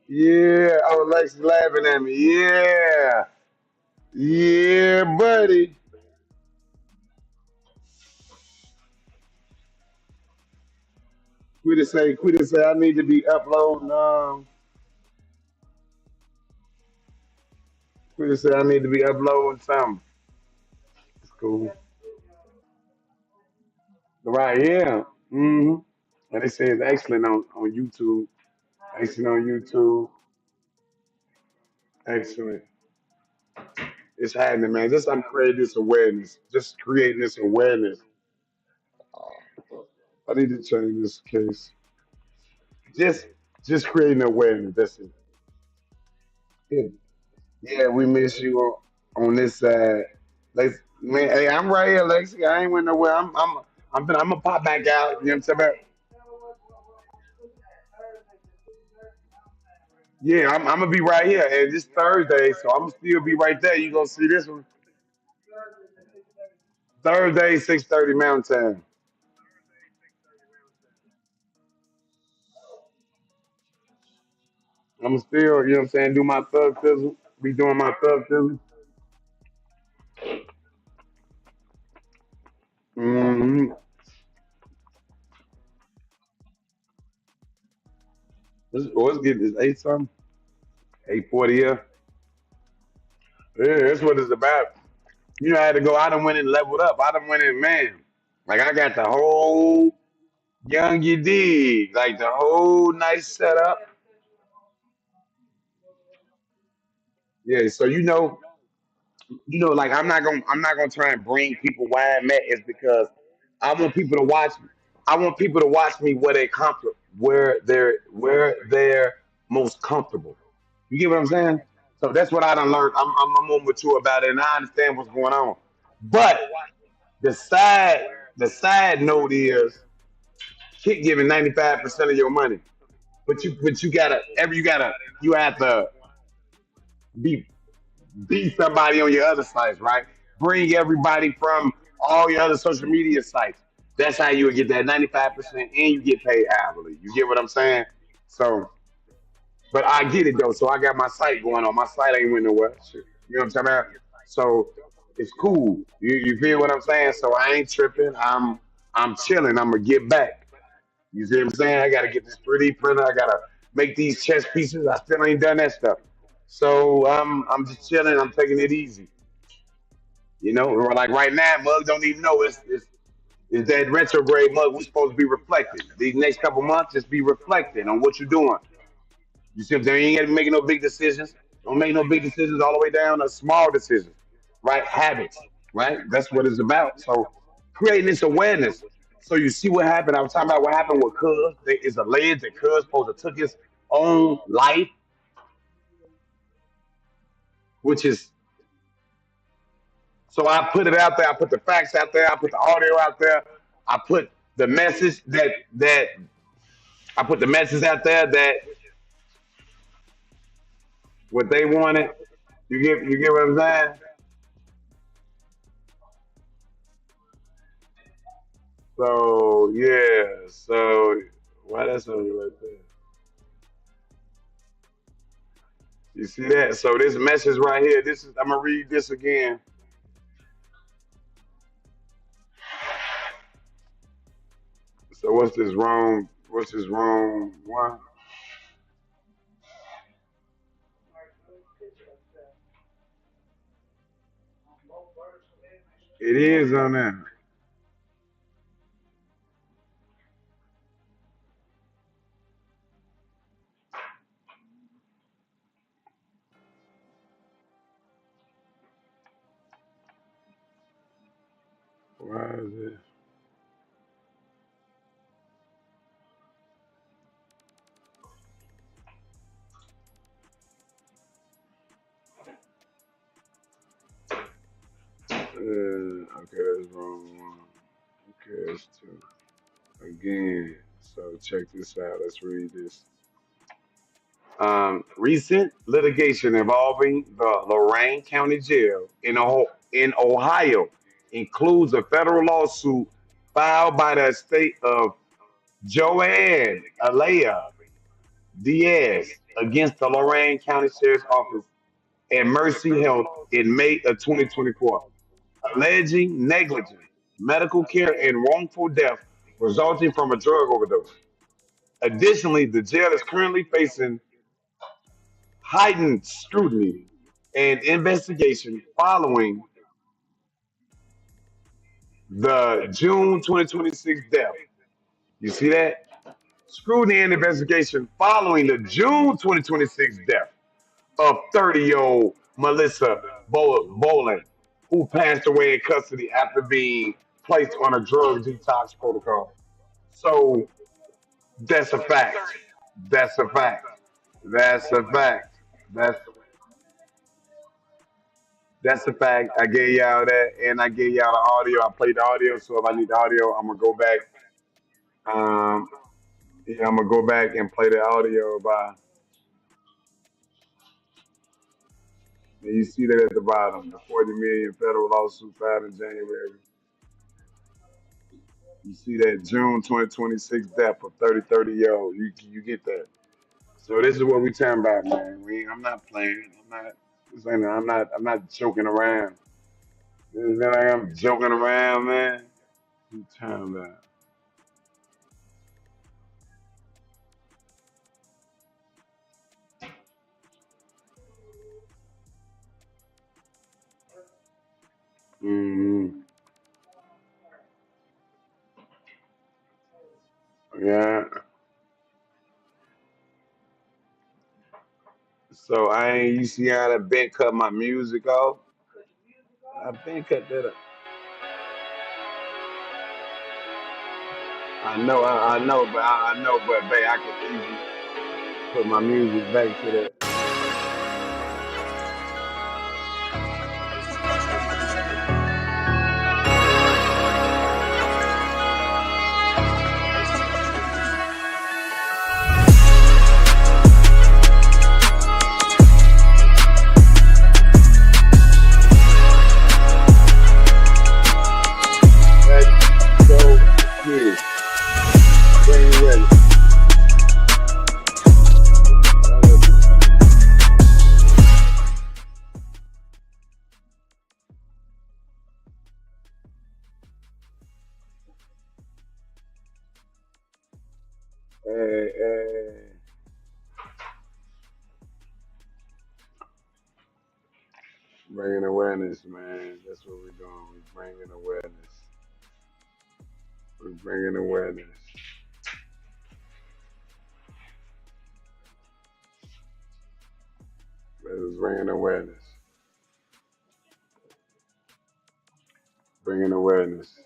Yeah. Oh, Lex laughing at me. Yeah. Yeah, buddy. Quit to say I need to be uploading. Quit to say I need to be uploading something. It's cool. Right, yeah. Mm-hmm. And they say it's excellent on YouTube. Excellent on YouTube. Excellent. It's happening, man. Just I'm creating this awareness. Just creating this awareness. I need to change this case. Just just creating awareness. That's it. Yeah, yeah, we miss you on this side. Lex, man, hey, I'm right here, Lexi. I ain't went nowhere. I'm gonna pop back out. You know what I'm saying? Yeah, I'm gonna be right here, and this Thursday, so I'm gonna still be right there. You gonna see this one Thursday, 6:30 Mountain Time. I'm still, you know what I'm saying, do my thug fizzle. Be doing my thug fizzle. Mm-hmm. Let's get this 8 something, 8:40. Yeah, that's what it's about. I had to go. I done went and leveled up. I done went in, man. Like I got the whole young you dig, like the whole nice setup. Yeah, so like I'm not gonna try and bring people where I'm at is because I want people to watch me. I want people to watch me where they comfort, where they're most comfortable. You get what I'm saying? So that's what I done learned. I'm more mature about it, and I understand what's going on. But the side note is keep giving 95% of your money, but you have to be be somebody on your other sites, right? Bring everybody from all your other social media sites. That's how you would get that 95% and you get paid hourly. You get what I'm saying? So, but I get it though. So I got my site going on. My site ain't went nowhere. Shit. You know what I'm talking about? So it's cool. You feel what I'm saying? So I ain't tripping. I'm chilling. I'm gonna get back. You see what I'm saying? I gotta get this 3D printer. I gotta make these chess pieces. I still ain't done that stuff. So I'm just chilling. I'm taking it easy. Or like right now, Mug don't even know it's that retrograde Mug. We supposed to be reflecting. These next couple months, just be reflecting on what you're doing. You see what I'm saying? You ain't got to be making no big decisions. Don't make no big decisions all the way down to small decisions, right? Habits, right? That's what it's about. So creating this awareness. So you see what happened. I was talking about what happened with Cuz. There is alleged that Cuz supposed to took his own life, which is so I put it out there. I put the facts out there. I put the audio out there. I put the message that I put the message out there that what they wanted. You get what I'm saying? So yeah. So why that's on you right there? You see that? So this message right here. This is I'm gonna read this again. So what's this wrong? What's this wrong one? Like good picture of that on both versions, man. Make sure It you is on there. Why is it? Okay, that's wrong one. Okay, that's two. Again, so check this out. Let's read this. Recent litigation involving the Lorain County Jail in Ohio includes a federal lawsuit filed by the estate of Joanne Alea Diaz against the Lorain County Sheriff's Office and Mercy Health in May of 2024, alleging negligent medical care and wrongful death resulting from a drug overdose. Additionally, the jail is currently facing heightened scrutiny and investigation following the June 2026 death. You see that? Scrutiny and investigation following the June 2026 death of 30-year-old Melissa Boland, who passed away in custody after being placed on a drug detox protocol. So that's a fact. That's a fact. That's a fact. That's That's the fact. I gave y'all that, and I gave y'all the audio. I played the audio, so if I need the audio, I'm gonna go back. Um, yeah, I'm gonna go back and play the audio by. And you see that at the bottom, the 40 million federal lawsuit filed in January. You see that June 2026 death of 30 old. You get that. So this is what we talking about, man. I'm not playing. I'm not. I'm not joking around. It's not like I'm joking around, man. You talking about? hmm Yeah. So you see how I been cut my music off? I've been cut that up. I know, but babe, I could easily put my music back to the. Let's go get it. Bring it with it. Hey, hey. Bringing awareness, man. That's what we're doing. We're bringing awareness. We're bringing awareness. We're bringing awareness. Bringing awareness.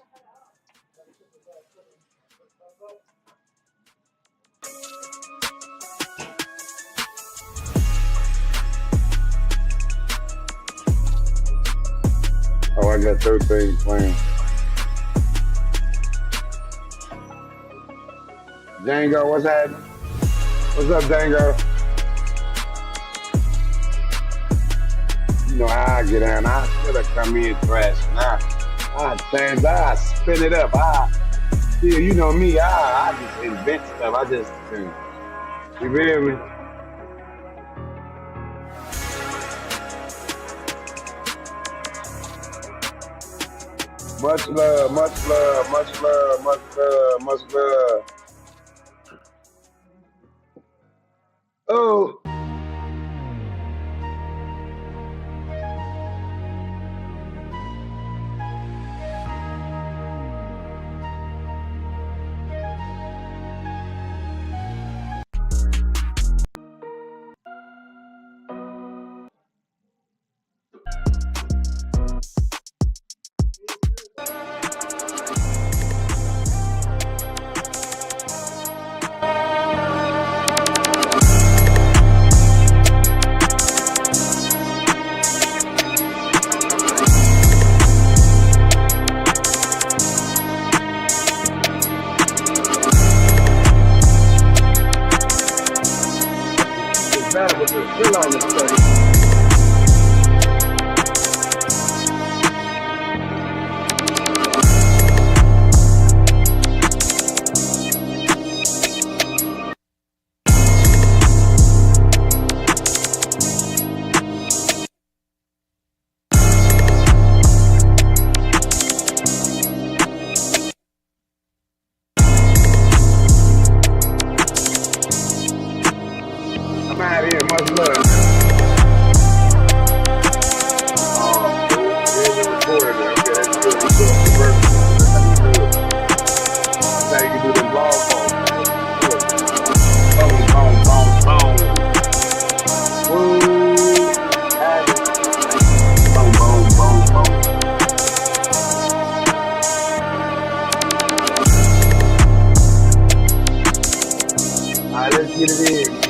Oh, I got 13 playing. Django, what's happening? What's up, Django? You know how I get down. I should have come in trash. I change. I spin it up. Yeah, you know me. I just invent stuff. You feel me? Much love, much love, much love, much love, much love. Oh, it's bad, but it's still on the stage. I'm out of here. Much love, man. Here's the recording. Okay, that's good. You do it for purpose. That's how you do it. That's how you can do the long phone. Boom, boom, boom, boom. Woo. Have it. Boom, boom, boom, boom. All right, let's get it in.